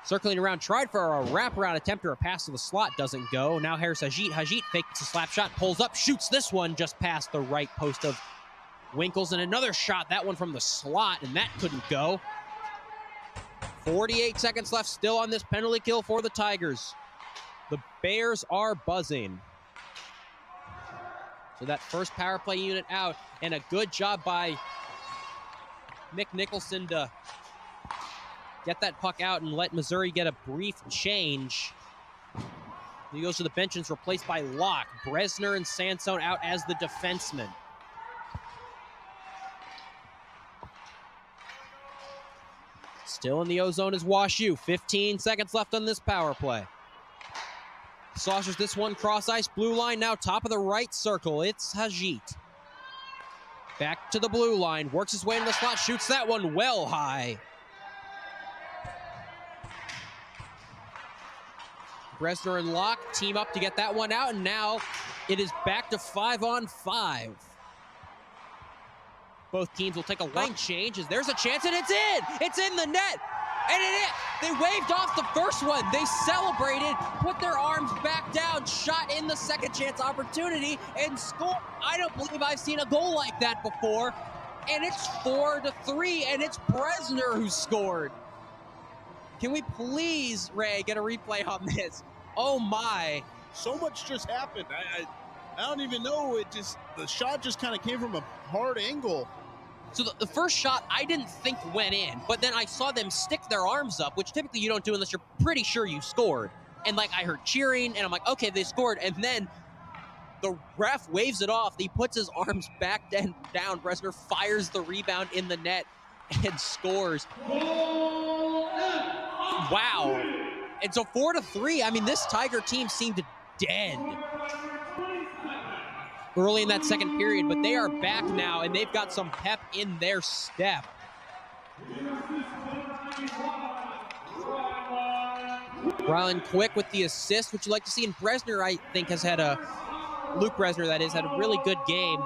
Circling around, tried for a wraparound attempt or a pass to the slot. Doesn't go. Now here's Hajit. Hajit fakes a slap shot, pulls up, shoots this one just past the right post of Winkles. And another shot, that one from the slot, and that couldn't go. 48 seconds left still on this penalty kill for the Tigers. The Bears are buzzing. So that first power play unit out, and a good job by Mick Nicholson to get that puck out and let Missouri get a brief change. He goes to the bench and is replaced by Locke. Bresner and Sansone out as the defensemen. Still in the O-zone is Wash U. 15 seconds left on this power play. Saucers this one cross ice, blue line now top of the right circle. It's Hajit. Back to the blue line, works his way into the slot, shoots that one well high. Bresner and Locke team up to get that one out, and now it is back to 5-on-5. Both teams will take a line change as there's a chance, and it's in! It's in the net! And they waved off the first one. They celebrated, put their arms back down, shot in the second chance opportunity, and scored. I don't believe I've seen a goal like that before. And it's 4-3, and it's Bresner who scored. Can we please, Ray, get a replay on this? Oh my. So much just happened. I don't even know. The shot just kind of came from a hard angle. So the first shot I didn't think went in, but then I saw them stick their arms up, which typically you don't do unless you're pretty sure you scored. And like I heard cheering, and I'm like, okay, they scored. And then the ref waves it off. He puts his arms back down. Bresner fires the rebound in the net and scores. Wow. And so 4-3, I mean, this Tiger team seemed dead early in that second period, but they are back now, and they've got some pep in their step. Rylan Quick with the assist, which you like to see, and Bresner, I think, has had Luke Bresner, that is, had a really good game.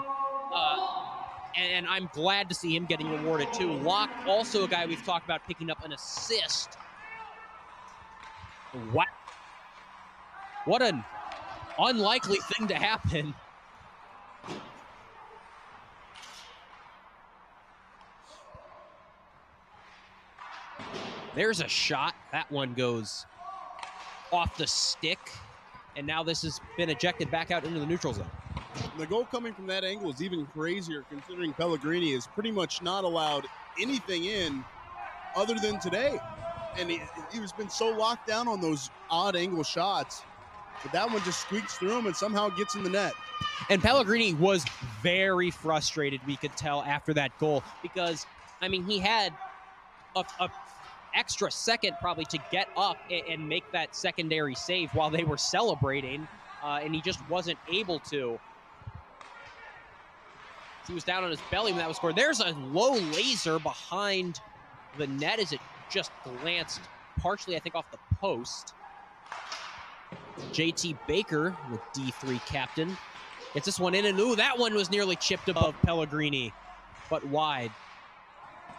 And I'm glad to see him getting rewarded, too. Locke, also a guy we've talked about picking up an assist. Wow. What an unlikely thing to happen. There's a shot. That one goes off the stick. And now this has been ejected back out into the neutral zone. The goal coming from that angle is even crazier, considering Pellegrini has pretty much not allowed anything in other than today. And he's been so locked down on those odd angle shots. But that one just squeaks through him and somehow gets in the net. And Pellegrini was very frustrated, we could tell, after that goal. Because, I mean, he had a extra second probably to get up and make that secondary save while they were celebrating. And he just wasn't able to. He was down on his belly when that was scored. There's a low laser behind the net as it just glanced partially, I think, off the post. JT Baker, the D3 captain, gets this one in, and ooh, that one was nearly chipped above Pellegrini, but wide.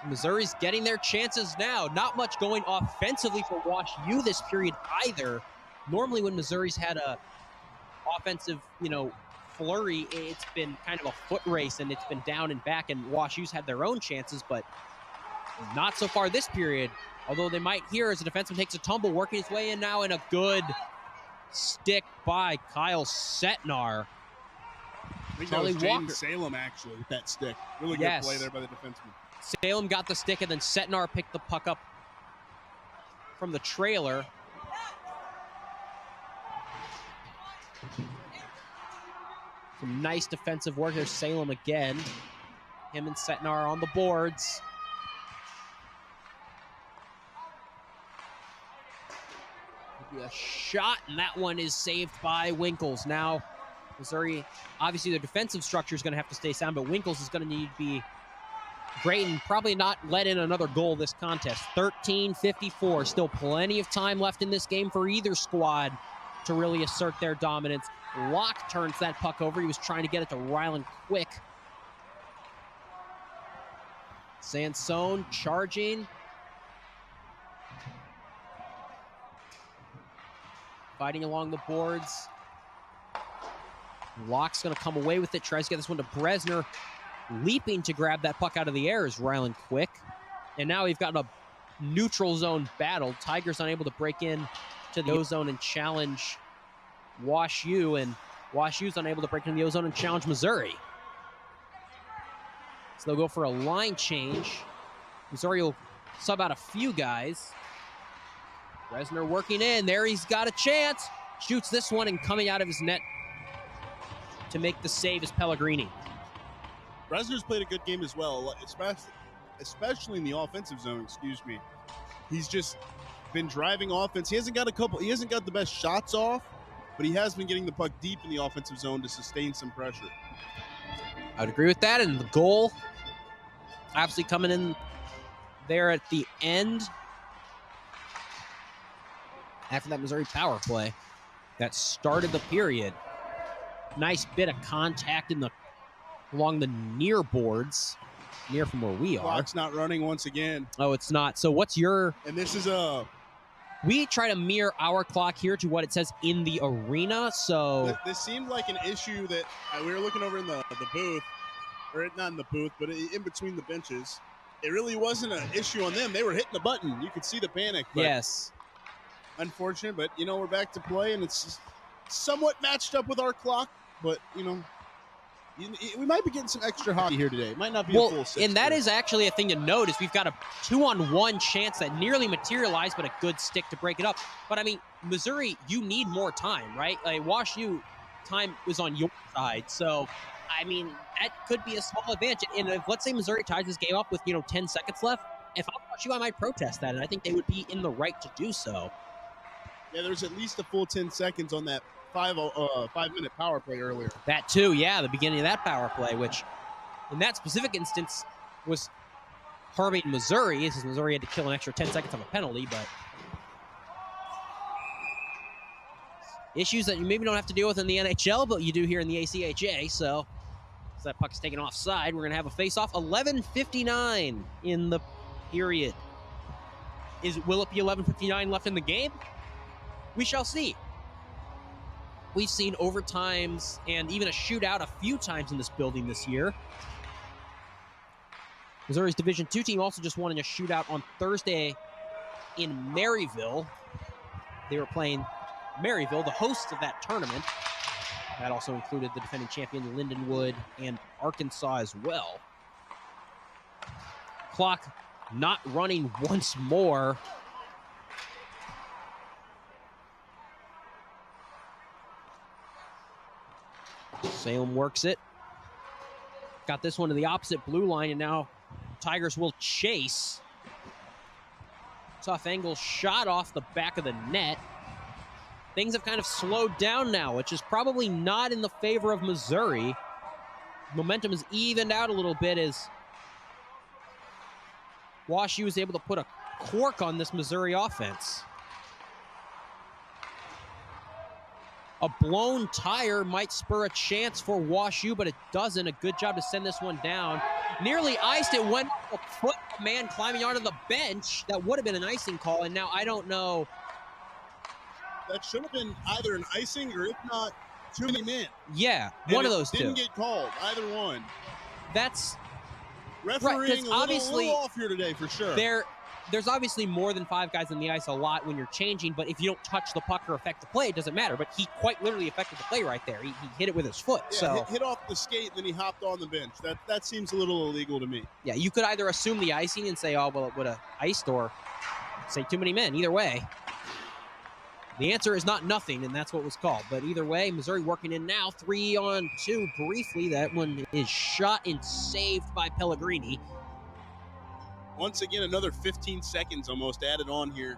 Missouri's getting their chances now. Not much going offensively for Wash U this period either. Normally when Missouri's had a offensive, flurry, it's been kind of a foot race, and it's been down and back, and Wash U's had their own chances, but not so far this period. Although they might here as the defenseman takes a tumble, working his way in now, in a good stick by Kyle Setnar. I think that was Jaden Salem, actually, with that stick. Really good play there by the defenseman. Salem got the stick, and then Setnar picked the puck up from the trailer. Some nice defensive work. There's Salem again. Him and Setnar on the boards. A shot, and that one is saved by Winkles. Now, Missouri, obviously their defensive structure is going to have to stay sound, but Winkles is going to need to be great and probably not let in another goal this contest. 13:54, still plenty of time left in this game for either squad to really assert their dominance. Locke turns that puck over. He was trying to get it to Rylan Quick. Sansone charging. Fighting along the boards. Locke's going to come away with it. Tries to get this one to Bresner. Leaping to grab that puck out of the air is Rylan Quick. And now we've got a neutral zone battle. Tigers unable to break in to the O-zone and challenge Wash U. And Wash U's unable to break into the O-zone and challenge Missouri. So they'll go for a line change. Missouri will sub out a few guys. Bresner working in. There he's got a chance. Shoots this one, and coming out of his net to make the save is Pellegrini. Bresner's played a good game as well, especially in the offensive zone, He's just been driving offense. He hasn't got the best shots off, but he has been getting the puck deep in the offensive zone to sustain some pressure. I would agree with that. And the goal, obviously coming in there at the end after that Missouri power play that started the period. Nice bit of contact along the near boards, near from where we are. Clock's not running once again. Oh, it's not. So what's your... And this is We try to mirror our clock here to what it says in the arena, so... This seemed like an issue that we were looking over in the booth, or not in the booth, but in between the benches. It really wasn't an issue on them. They were hitting the button. You could see the panic. But yes. Unfortunate, but, we're back to play, and it's somewhat matched up with our clock, but, we might be getting some extra hockey here today. It might not be a full 6. And that is actually a thing to note is we've got a 2-on-1 chance that nearly materialized, but a good stick to break it up. But, I mean, Missouri, you need more time, right? Like, Wash U, time was on your side. So, I mean, that could be a small advantage. And if, let's say, Missouri ties this game up with, 10 seconds left, if I'm Wash U, I might protest that. And I think they would be in the right to do so. Yeah, there's at least a full 10 seconds on that 5-minute power play earlier. That too, yeah, the beginning of that power play, which in that specific instance was harming Missouri, since Missouri had to kill an extra 10 seconds of a penalty, but issues that you maybe don't have to deal with in the NHL, but you do here in the ACHA, so as that puck is taken offside, we're going to have a face-off. 11:59 in the period. Will it be 11:59 left in the game? We shall see. We've seen overtimes and even a shootout a few times in this building this year. Missouri's Division II team also just won in a shootout on Thursday in Maryville. They were playing Maryville, the hosts of that tournament. That also included the defending champion Lindenwood and Arkansas as well. Clock not running once more. Salem works it. Got this one to the opposite blue line, and now Tigers will chase. Tough angle shot off the back of the net. Things have kind of slowed down now, which is probably not in the favor of Missouri. Momentum is evened out a little bit as Wash U is able to put a cork on this Missouri offense. A blown tire might spur a chance for Wash U, but it doesn't. A good job to send this one down. Nearly iced. It went a foot. A man climbing onto the bench. That would have been an icing call, and now I don't know. That should have been either an icing or, if not, too many men. Yeah, one of those two. Didn't get called, either one. That's refereeing right, a little off here today for sure. There's obviously more than 5 guys on the ice a lot when you're changing, but if you don't touch the puck or affect the play, it doesn't matter. But he quite literally affected the play right there. He hit it with his foot. Yeah, so hit off the skate, and then he hopped on the bench. That seems a little illegal to me. Yeah, you could either assume the icing and say, oh, well, it would have iced, or say too many men. Either way. The answer is not nothing, and that's what was called. But either way, Missouri working in now. 3-on-2 briefly. That one is shot and saved by Pellegrini. Once again, another 15 seconds almost added on here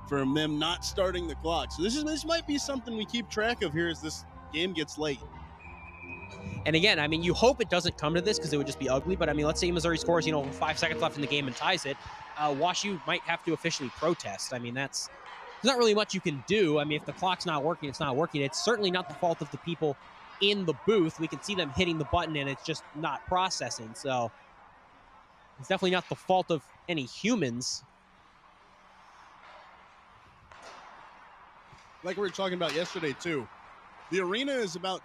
from them not starting the clock. So this might be something we keep track of here as this game gets late. And again, I mean, you hope it doesn't come to this because it would just be ugly. But I mean, let's say Missouri scores, 5 seconds left in the game and ties it. Wash U might have to officially protest. I mean, there's not really much you can do. I mean, if the clock's not working, it's not working. It's certainly not the fault of the people in the booth. We can see them hitting the button and it's just not processing. So it's definitely not the fault of any humans. Like we were talking about yesterday, too. The arena is about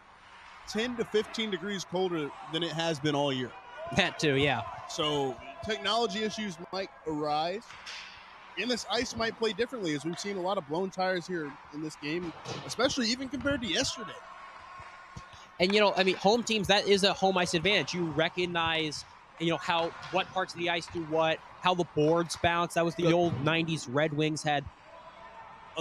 10 to 15 degrees colder than it has been all year. That too, yeah. So technology issues might arise. And this ice might play differently, as we've seen a lot of blown tires here in this game, especially even compared to yesterday. And, I mean, home teams, that is a home ice advantage. You recognize, what parts of the ice do what, how the boards bounce. That was the old 90s Red Wings had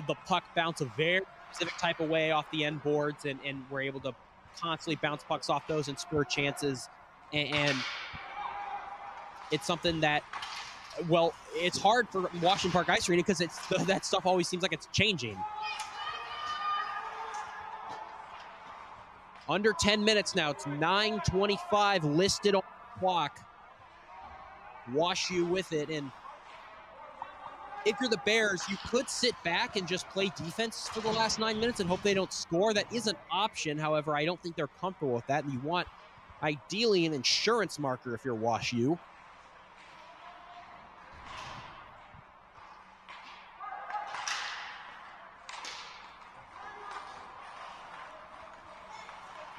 the puck bounce a very specific type of way off the end boards, and were able to constantly bounce pucks off those and spur chances. And it's something that, well, it's hard for Washington Park Ice Arena because that stuff always seems like it's changing. Under 10 minutes now. It's 9:25 listed on the clock. Wash U with it. And if you're the Bears, you could sit back and just play defense for the last 9 minutes and hope they don't score. That is an option. However, I don't think they're comfortable with that. And you want, ideally, an insurance marker if you're Wash U.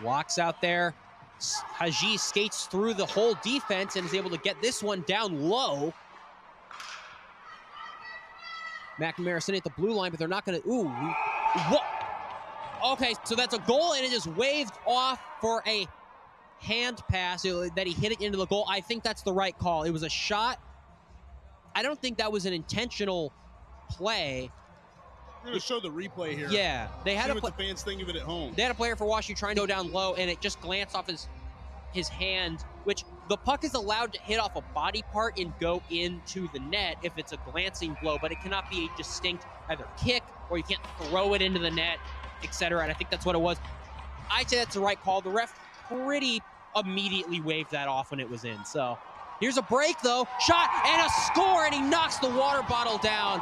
Walks out there. Haji skates through the whole defense and is able to get this one down low. McNamara sitting at the blue line, but they're not going to... Ooh. What? Okay, so that's a goal, and it is waved off for a hand pass that he hit it into the goal. I think that's the right call. It was a shot. I don't think that was an intentional play. We're going to show the replay here. Yeah. They had what the fans think of it at home. They had a player for Wash U trying to go down low, and it just glanced off his hand, which the puck is allowed to hit off a body part and go into the net if it's a glancing blow, but it cannot be a distinct either kick or you can't throw it into the net, etc. And I think that's what it was. I'd say that's the right call. The ref pretty immediately waved that off when it was in. So here's a break, though. Shot and a score, and he knocks the water bottle down.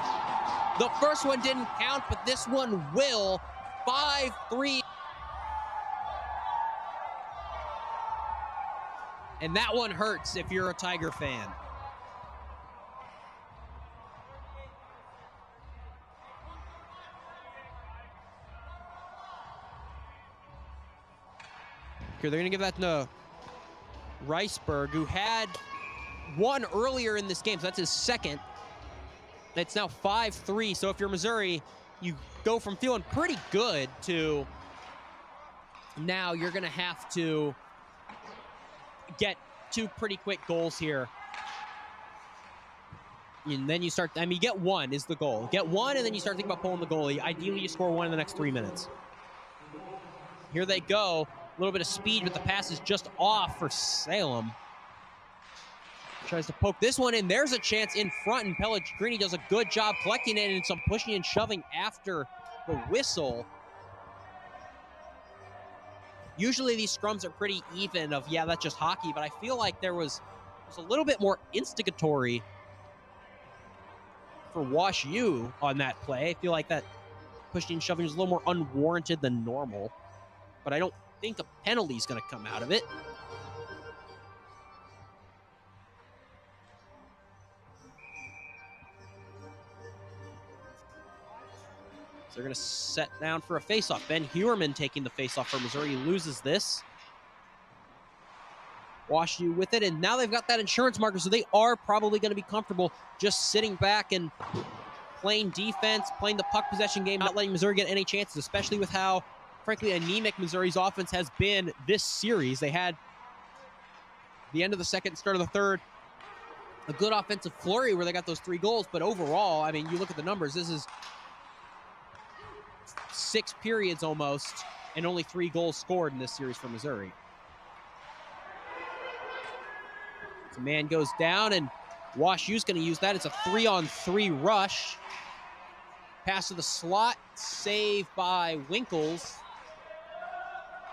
The first one didn't count, but this one will. 5-3. And that one hurts if you're a Tiger fan. Okay, they're going to give that to Riceberg, who had one earlier in this game, so that's his second. It's now 5-3, so if you're Missouri, you go from feeling pretty good to now you're going to have to get two pretty quick goals here. And then you start, I mean, you get one is the goal. Get one, and then you start thinking about pulling the goalie. Ideally, you score one in the next 3 minutes. Here they go. A little bit of speed, but the pass is just off for Salem. Tries to poke this one in. There's a chance in front, and Pellegrini does a good job collecting it and some pushing and shoving after the whistle. Usually these scrums are pretty even of, yeah, that's just hockey, but I feel like there was a little bit more instigatory for Wash U on that play. I feel like that pushing and shoving is a little more unwarranted than normal, but I don't think a penalty is going to come out of it. They're going to set down for a faceoff. Ben Hewerman taking the faceoff for Missouri. He loses this. Wash U with it, and now they've got that insurance marker, so they are probably going to be comfortable just sitting back and playing defense, playing the puck possession game, not letting Missouri get any chances, especially with how, frankly, anemic Missouri's offense has been this series. They had the end of the second, start of the third, a good offensive flurry where they got those 3 goals, but overall, I mean, you look at the numbers, this is 6 periods almost, and only 3 goals scored in this series for Missouri. So man goes down, and Wash U's going to use that. It's a 3-on-3 rush. Pass to the slot, save by Winkles.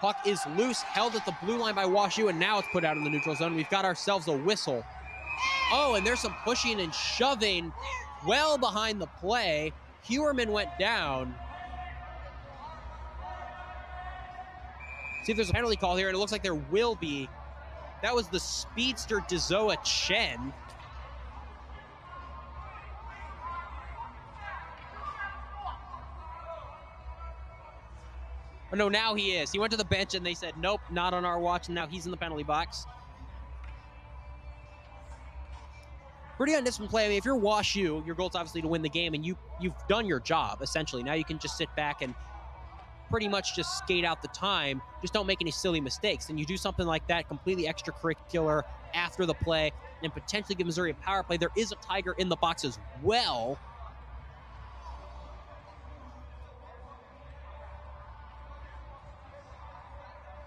Puck is loose, held at the blue line by Wash U, and now it's put out in the neutral zone. We've got ourselves a whistle. Oh, and there's some pushing and shoving well behind the play. Hewerman went down. See if there's a penalty call here, and it looks like there will be. That was the speedster Dezoa Chen. Oh, no, now he is. He went to the bench, and they said, nope, not on our watch, and now he's in the penalty box. Pretty undisciplined play. I mean, if you're Wash U, your goal is obviously to win the game, and you've done your job, essentially. Now you can just sit back and pretty much just skate out the time. Just don't make any silly mistakes. And you do something like that, completely extracurricular after the play, and potentially give Missouri a power play. There is a Tiger in the box as well.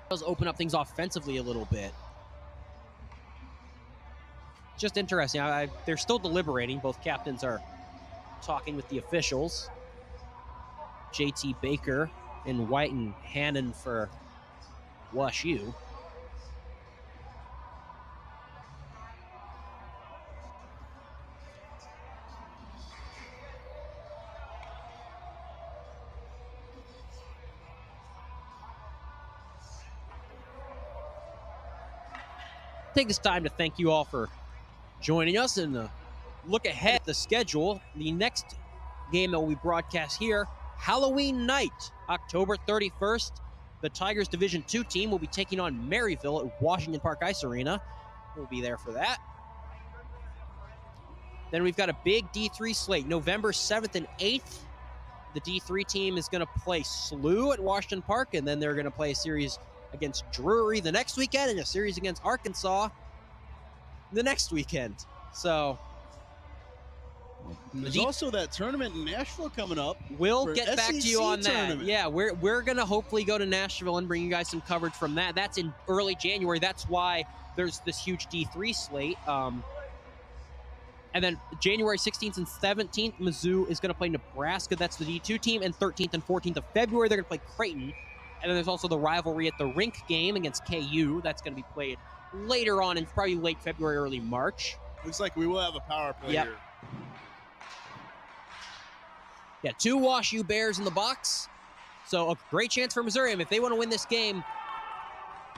It does open up things offensively a little bit. Just interesting. They're still deliberating. Both captains are talking with the officials. JT Baker and White and Hannon for WashU. Take this time to thank you all for joining us and look ahead at the schedule. The next game that will be broadcast here, Halloween night, October 31st. The Tigers Division II team will be taking on Maryville at Washington Park Ice Arena. We'll be there for that. Then we've got a big D3 slate, November 7th and 8th. The D3 team is going to play SLU at Washington Park, and then they're going to play a series against Drury the next weekend and a series against Arkansas the next weekend. So there's also that tournament in Nashville coming up. We'll get back to you on that. Tournament. Yeah, we're going to hopefully go to Nashville and bring you guys some coverage from that. That's in early January. That's why there's this huge D3 slate. And then January 16th and 17th, Mizzou is going to play Nebraska. That's the D2 team. And 13th and 14th of February, they're going to play Creighton. And then there's also the rivalry at the rink game against KU. That's going to be played later on in probably late February, early March. Looks like we will have a power play here. Yeah, 2 WashU Bears in the box. So a great chance for Missouri. And if they want to win this game,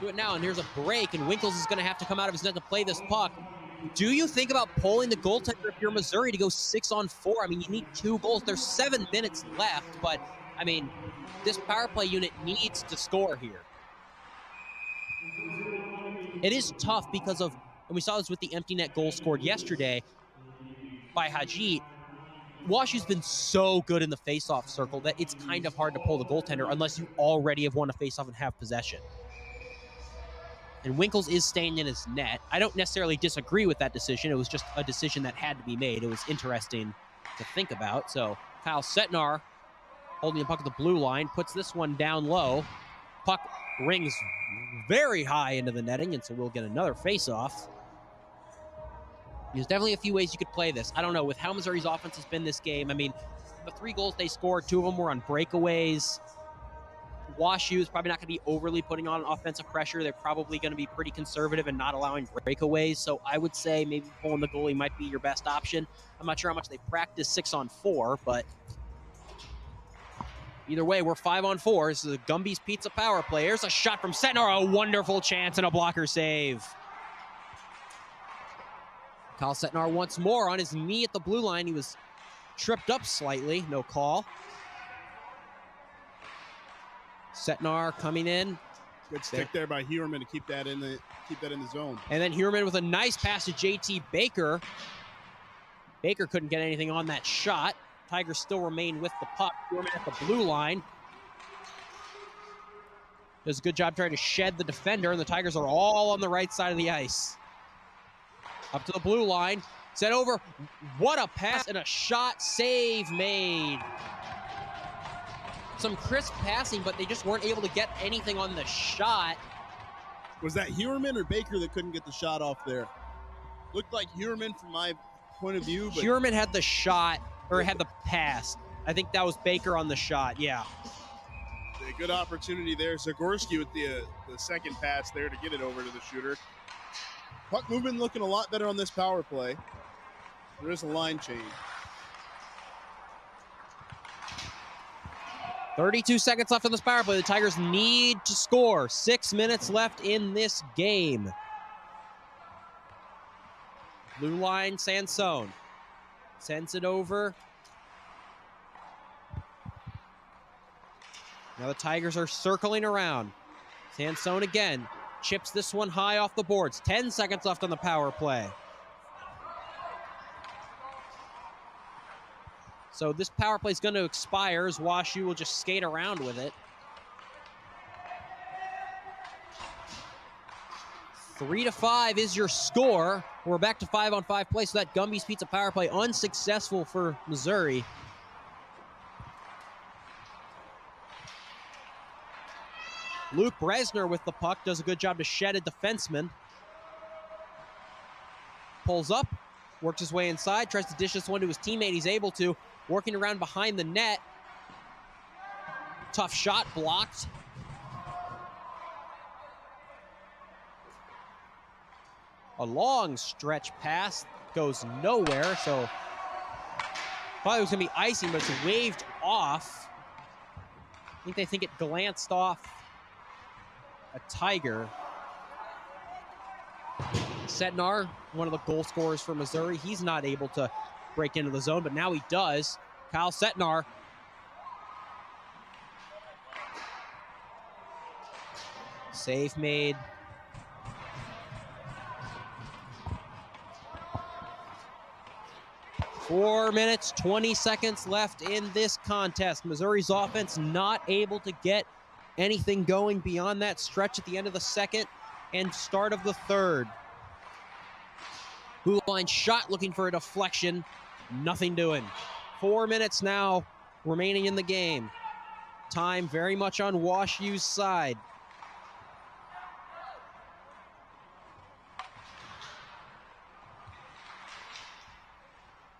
do it now. And here's a break, and Winkles is going to have to come out of his net to play this puck. Do you think about pulling the goaltender if you're Missouri to go 6-on-4? I mean, you need 2 goals. There's 7 minutes left, but, I mean, this power play unit needs to score here. It is tough because of, and we saw this with the empty net goal scored yesterday by Haji. WashU's been so good in the face-off circle that it's kind of hard to pull the goaltender unless you already have won a face-off and have possession. And Winkles is staying in his net. I don't necessarily disagree with that decision. It was just a decision that had to be made. It was interesting to think about. So Kyle Setnar holding the puck at the blue line, puts this one down low. Puck rings very high into the netting, and so we'll get another face-off. There's definitely a few ways you could play this. I don't know, with how Missouri's offense has been this game, I mean, the 3 goals they scored, 2 of them were on breakaways. WashU is probably not going to be overly putting on offensive pressure. They're probably going to be pretty conservative and not allowing breakaways. So I would say maybe pulling the goalie might be your best option. I'm not sure how much they practice 6-on-4, but either way, we're 5-on-4. This is a Gumby's Pizza power play. Here's a shot from Setnar, a wonderful chance and a blocker save. Kyle Setnar once more on his knee at the blue line. He was tripped up slightly, no call. Setnar coming in. Good stick there by Heuerman to keep that in the zone. And then Heuerman with a nice pass to JT Baker. Baker couldn't get anything on that shot. Tigers still remain with the puck. Heuerman at the blue line. Does a good job trying to shed the defender, and the Tigers are all on the right side of the ice. Up to the blue line. Set over. What a pass and a shot. Save made. Some crisp passing, but they just weren't able to get anything on the shot. Was that Heuerman or Baker that couldn't get the shot off there? Looked like Heuerman from my point of view. But Heuerman had the shot, or had the pass. I think that was Baker on the shot, yeah. A good opportunity there. Zagorski with the second pass there to get it over to the shooter. Puck movement looking a lot better on this power play. There is a line change. 32 seconds left on this power play. The Tigers need to score. 6 minutes left in this game. Blue line, Sansone. Sends it over. Now the Tigers are circling around. Sansone again. Chips this one high off the boards. 10 seconds left on the power play. So this power play is going to expire as WashU will just skate around with it. 3-5 is your score. We're back to 5-on-5 play, so that Gumby's Pizza power play unsuccessful for Missouri. Luke Bresner with the puck does a good job to shed a defenseman. Pulls up, works his way inside, tries to dish this one to his teammate. He's able to. Working around behind the net. Tough shot blocked. A long stretch pass goes nowhere, so thought it was going to be icing, but it's waved off. I think it glanced off a Tiger. Setnar, one of the goal scorers for Missouri, he's not able to break into the zone, but now he does. Kyle Setnar. Save made. Four minutes, 20 seconds left in this contest. Missouri's offense not able to get anything going beyond that stretch at the end of the second and start of the third. Blue line shot looking for a deflection. Nothing doing. 4 minutes now remaining in the game. Time very much on Wash U's side.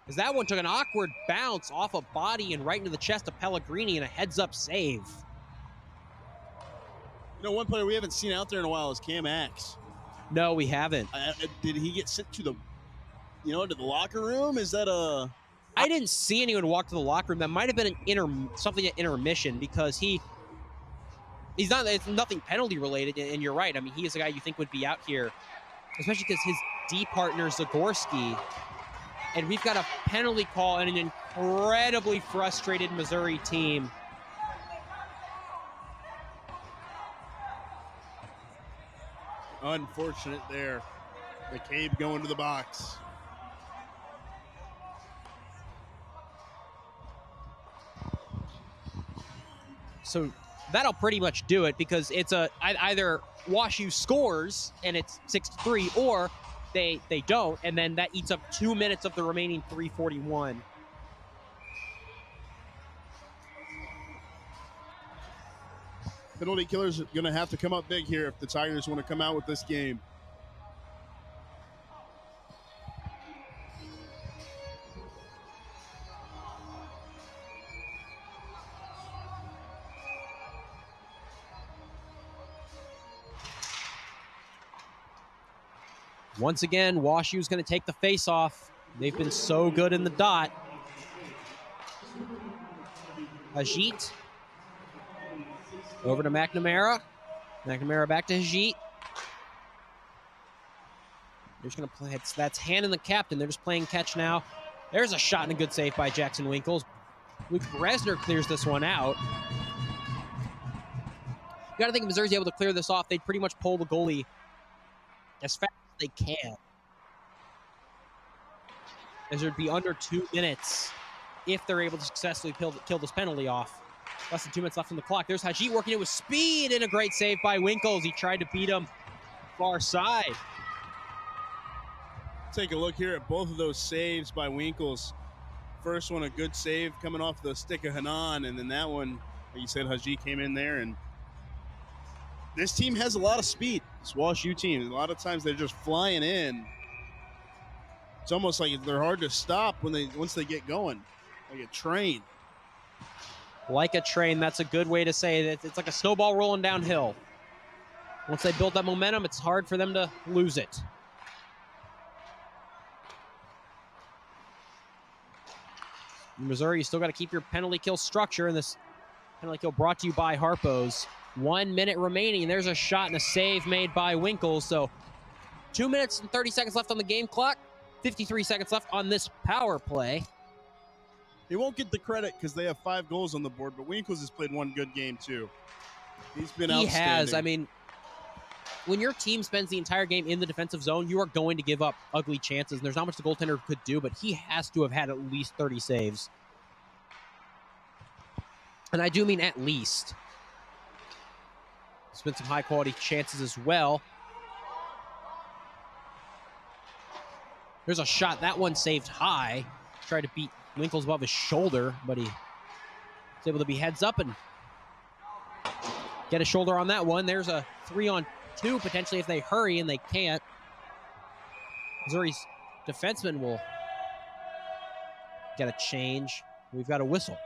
As that one took an awkward bounce off a body and right into the chest of Pellegrini and a heads-up save. You know, one player we haven't seen out there in a while is Cam Axe. No, we haven't. Did he get sent to the, to the locker room? Is that a... I didn't see anyone walk to the locker room. That might have been something at intermission because he's not. It's nothing penalty related. And you're right. I mean, he is a guy you think would be out here, especially because his D partner Zagorski. And we've got a penalty call and an incredibly frustrated Missouri team. Unfortunate there. McCabe going to the box. So that'll pretty much do it because it's either Wash U scores and it's 6-3 or they don't, and then that eats up 2 minutes of the remaining 3:41. Penalty killers are going to have to come up big here if the Tigers want to come out with this game. Once again, Wash U's going to take the face-off. They've been so good in the dot. Hajit. Over to McNamara. McNamara back to Hajit. They're just going to play. That's hand in the captain. They're just playing catch now. There's a shot and a good save by Jackson Winkles. Luke Bresner clears this one out. You got to think if Missouri's able to clear this off, they'd pretty much pull the goalie as fast they can, as there'd be under 2 minutes if they're able to successfully kill this penalty off. Less than 2 minutes left on the clock. There's Hajit working it with speed and a great save by Winkles. He tried to beat him far side. Take a look here at both of those saves by Winkles. First one, a good save coming off the stick of Hanan, and then that one, like you said, Hajit came in there. And this team has a lot of speed. This Wash U team, a lot of times they're just flying in. It's almost like they're hard to stop once they get going, like a train. Like a train, that's a good way to say it. It's like a snowball rolling downhill. Once they build that momentum, it's hard for them to lose it. In Missouri, you still got to keep your penalty kill structure, and this penalty kill brought to you by Harpo's. 1 minute remaining. There's a shot and a save made by Winkles. So 2 minutes and 30 seconds left on the game clock. 53 seconds left on this power play. He won't get the credit because they have 5 goals on the board, but Winkles has played one good game too. He's been outstanding. He has. I mean, when your team spends the entire game in the defensive zone, you are going to give up ugly chances, and there's not much the goaltender could do, but he has to have had at least 30 saves. And I do mean at least. It's been some high-quality chances as well. There's a shot. That one saved high. Tried to beat Winkles above his shoulder, but he was able to be heads up and get a shoulder on that one. There's a 3-on-2 potentially if they hurry, and they can't. Missouri's defenseman will get a change. We've got a whistle.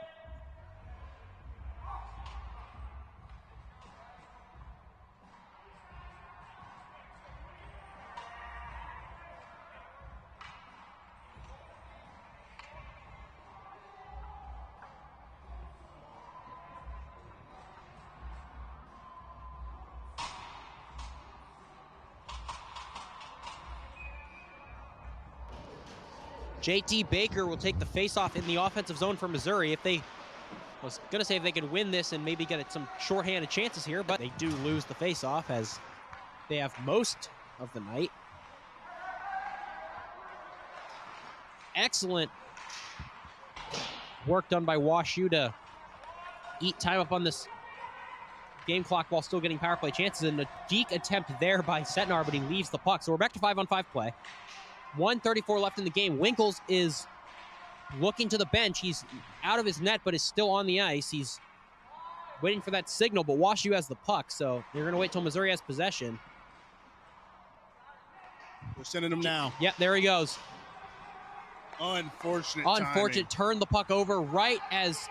JT Baker will take the face-off in the offensive zone for Missouri. If they, I was going to say if they could win this and maybe get some shorthanded chances here, but they do lose the face-off as they have most of the night. Excellent work done by WashU to eat time up on this game clock while still getting power play chances, and a deke attempt there by Setnar, but he leaves the puck. So we're back to 5-on-5 play. 1:34 left in the game. Winkles is looking to the bench. He's out of his net, but is still on the ice. He's waiting for that signal, but WashU has the puck, so they're going to wait till Missouri has possession. We're sending him now. Yep, there he goes. Unfortunate Turned the puck over right as,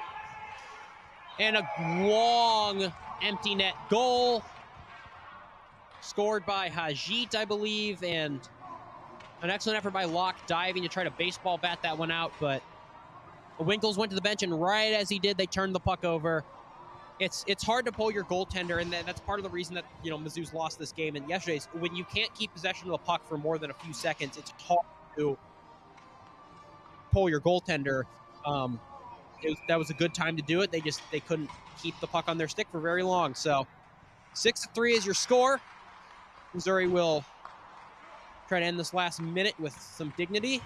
and a long empty net goal. Scored by Hajit, I believe, and an excellent effort by Locke diving to try to baseball bat that one out, but Winkles went to the bench, and right as he did, they turned the puck over. It's hard to pull your goaltender, and that's part of the reason that, you know, Mizzou's lost this game. And yesterday's, when you can't keep possession of the puck for more than a few seconds, it's hard to pull your goaltender. That was a good time to do it. They couldn't keep the puck on their stick for very long. So 6-3 is your score. Missouri will try to end this last minute with some dignity.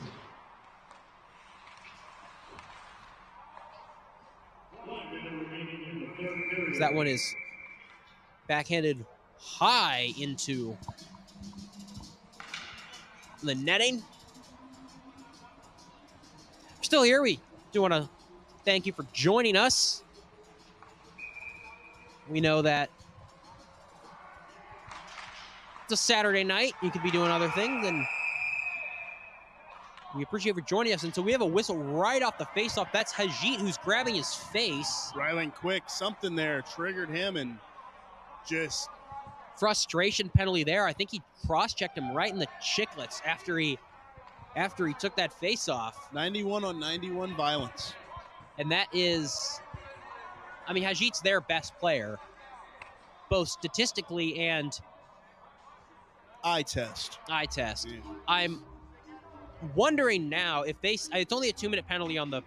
That one is backhanded high into the netting. Still here. We do want to thank you for joining us. We know that it's a Saturday night. You could be doing other things, and we appreciate you for joining us. And so we have a whistle right off the face-off. That's Hajit who's grabbing his face. Rylan Quick, something there triggered him, and just frustration penalty there. I think he cross-checked him right in the chiclets after he took that face-off. 91 on 91 violence. And that is, I mean, Hajit's their best player, both statistically and eye test. Yeah. I'm wondering now if it's only a 2-minute penalty on the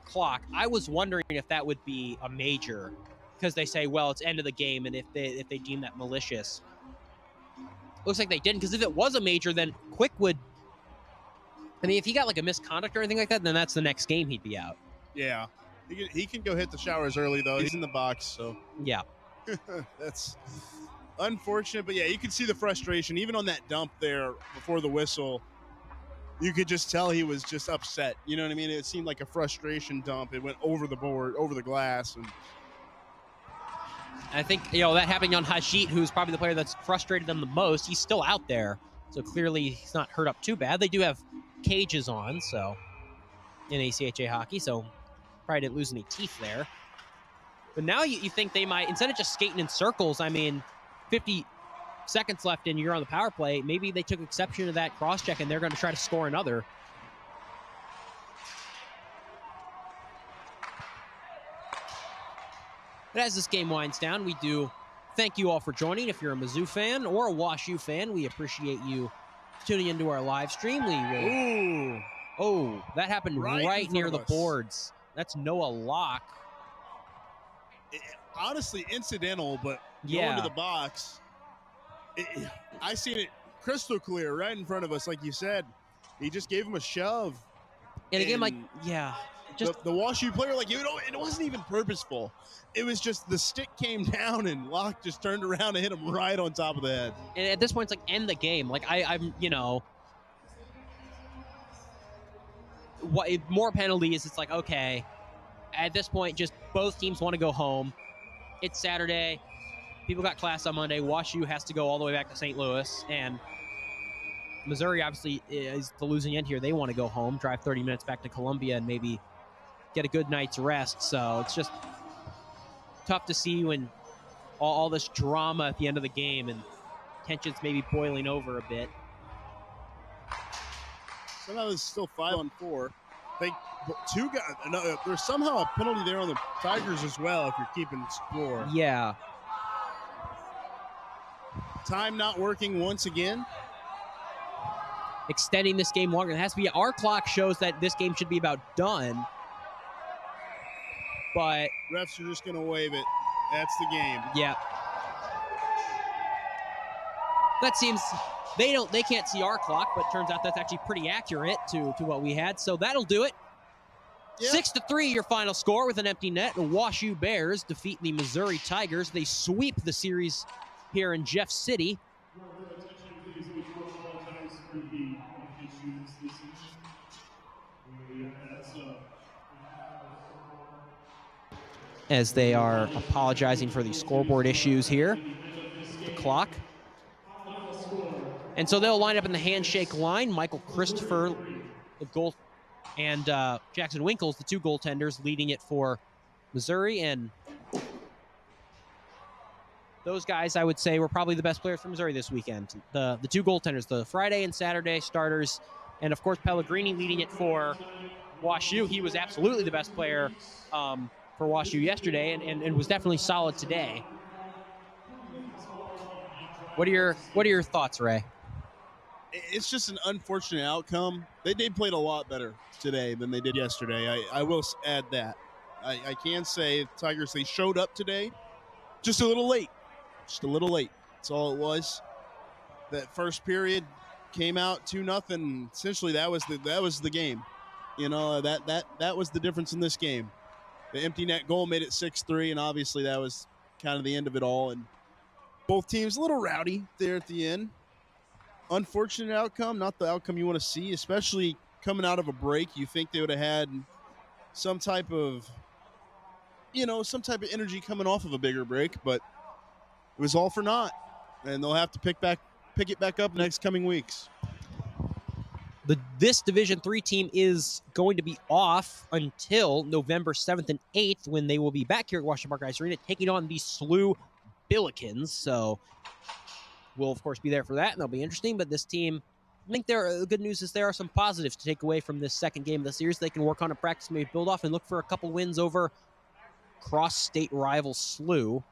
clock. I was wondering if that would be a major, because they say, well, it's end of the game, and if they deem that malicious. Looks like they didn't, because if it was a major, then Quick would, I mean, if he got like a misconduct or anything like that, then that's the next game he'd be out. Yeah. He can go hit the showers early, though. He's in the box, so. Yeah. That's unfortunate, but yeah, you could see the frustration. Even on that dump there before the whistle, you could just tell he was just upset. You know what I mean? It seemed like a frustration dump. It went over the board, over the glass. And I think, that happening on Hajit, who's probably the player that's frustrated them the most. He's still out there, so clearly he's not hurt up too bad. They do have cages on, so, in ACHA hockey, so probably didn't lose any teeth there. But now you think they might, instead of just skating in circles, I mean, 50 seconds left and you're on the power play, maybe they took exception to that cross-check and they're going to try to score another. But as this game winds down, we do thank you all for joining. If you're a Mizzou fan or a WashU fan, we appreciate you tuning into our live stream. We will. ooh, Oh, that happened right near the us. boards. That's Noah Locke. honestly incidental, but Yeah. going to the box, I seen it crystal clear right in front of us, like you said. He just gave him a shove. And again, like, And yeah, just the WashU player, like, it wasn't even purposeful. It was just the stick came down and Locke just turned around and hit him right on top of the head. and at this point, it's like end the game. Like I'm, what more penalties? It's like, okay, at this point, just both teams want to go home. It's Saturday. People got class on Monday. WashU has to go all the way back to St. Louis, and Missouri obviously is the losing end here. They want to go home, drive 30 minutes back to Columbia, and maybe get a good night's rest. So it's just tough to see when all this drama at the end of the game and tensions maybe boiling over a bit. Somehow it's still 5-on-4. Two guys. No, there's somehow a penalty there on the Tigers as well if you're keeping score. Yeah. Time not working once again. extending this game longer. It has to be. Our clock shows that this game should be about done. But refs are just going to wave it. That's the game. Yeah. That seems they can't see our clock, but turns out that's actually pretty accurate to what we had. So that'll do it. Yep. 6-3 your final score with an empty net. The WashU Bears defeat the Missouri Tigers. They sweep the series here in Jeff City. As they are apologizing for the scoreboard issues here, the clock. And so they'll line up in the handshake line. Michael Christopher, the goal, and Jackson Winkles, the two goaltenders, leading it for Missouri. And those guys, I would say, were probably the best players for Missouri this weekend. The two goaltenders, the Friday and Saturday starters, and of course Pellegrini leading it for WashU. He was absolutely the best player for WashU yesterday, and was definitely solid today. What are your thoughts, Ray? It's just an unfortunate outcome. They played a lot better today than they did yesterday. I will add that. I can say Tigers, they showed up today just a little late. Just a little late. That's all it was. That first period came out 2-0. Essentially, that was the game. You know, that was the difference in this game. The empty net goal made it 6-3, and obviously that was kind of the end of it all. And both teams a little rowdy there at the end. Unfortunate outcome, not the outcome you want to see, especially coming out of a break. You think they would have had some type of energy coming off of a bigger break, but it was all for naught. And they'll have to pick it back up next coming weeks. This Division III team is going to be off until November 7th and 8th, when they will be back here at Washington Park Ice Arena taking on the SLU Billikens. So we'll, of course, be there for that, and that'll be interesting. But this team, I think the good news is there are some positives to take away from this second game of the series. They can work on a practice, maybe build off, and look for a couple wins over cross-state rival SLU.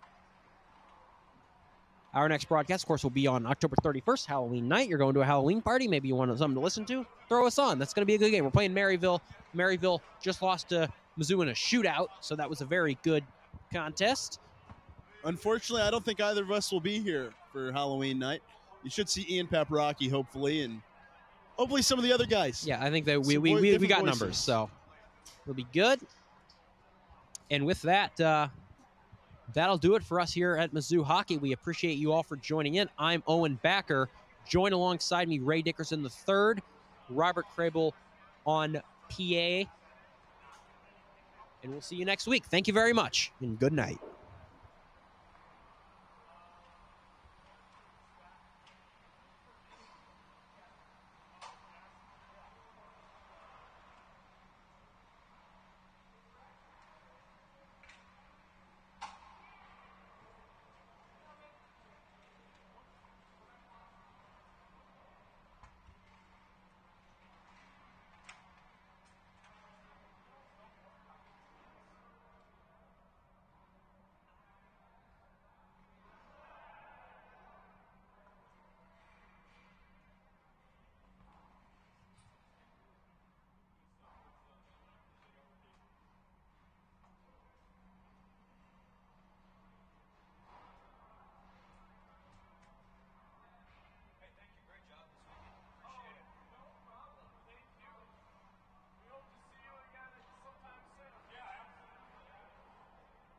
Our next broadcast, of course, will be on October 31st, Halloween night. You're going to a Halloween party. Maybe you want something to listen to. Throw us on. That's going to be a good game. We're playing Maryville. Maryville just lost to Mizzou in a shootout, so that was a very good contest. Unfortunately, I don't think either of us will be here for Halloween night. You should see Ian Paparocki, hopefully, and hopefully some of the other guys. Yeah, I think that we got numbers, so it'll be good. And with that, that'll do it for us here at Mizzou Hockey. We appreciate you all for joining in. I'm Owen Backer. Join alongside me, Ray Dickerson III, Robert Crable on PA. And we'll see you next week. Thank you very much, and good night.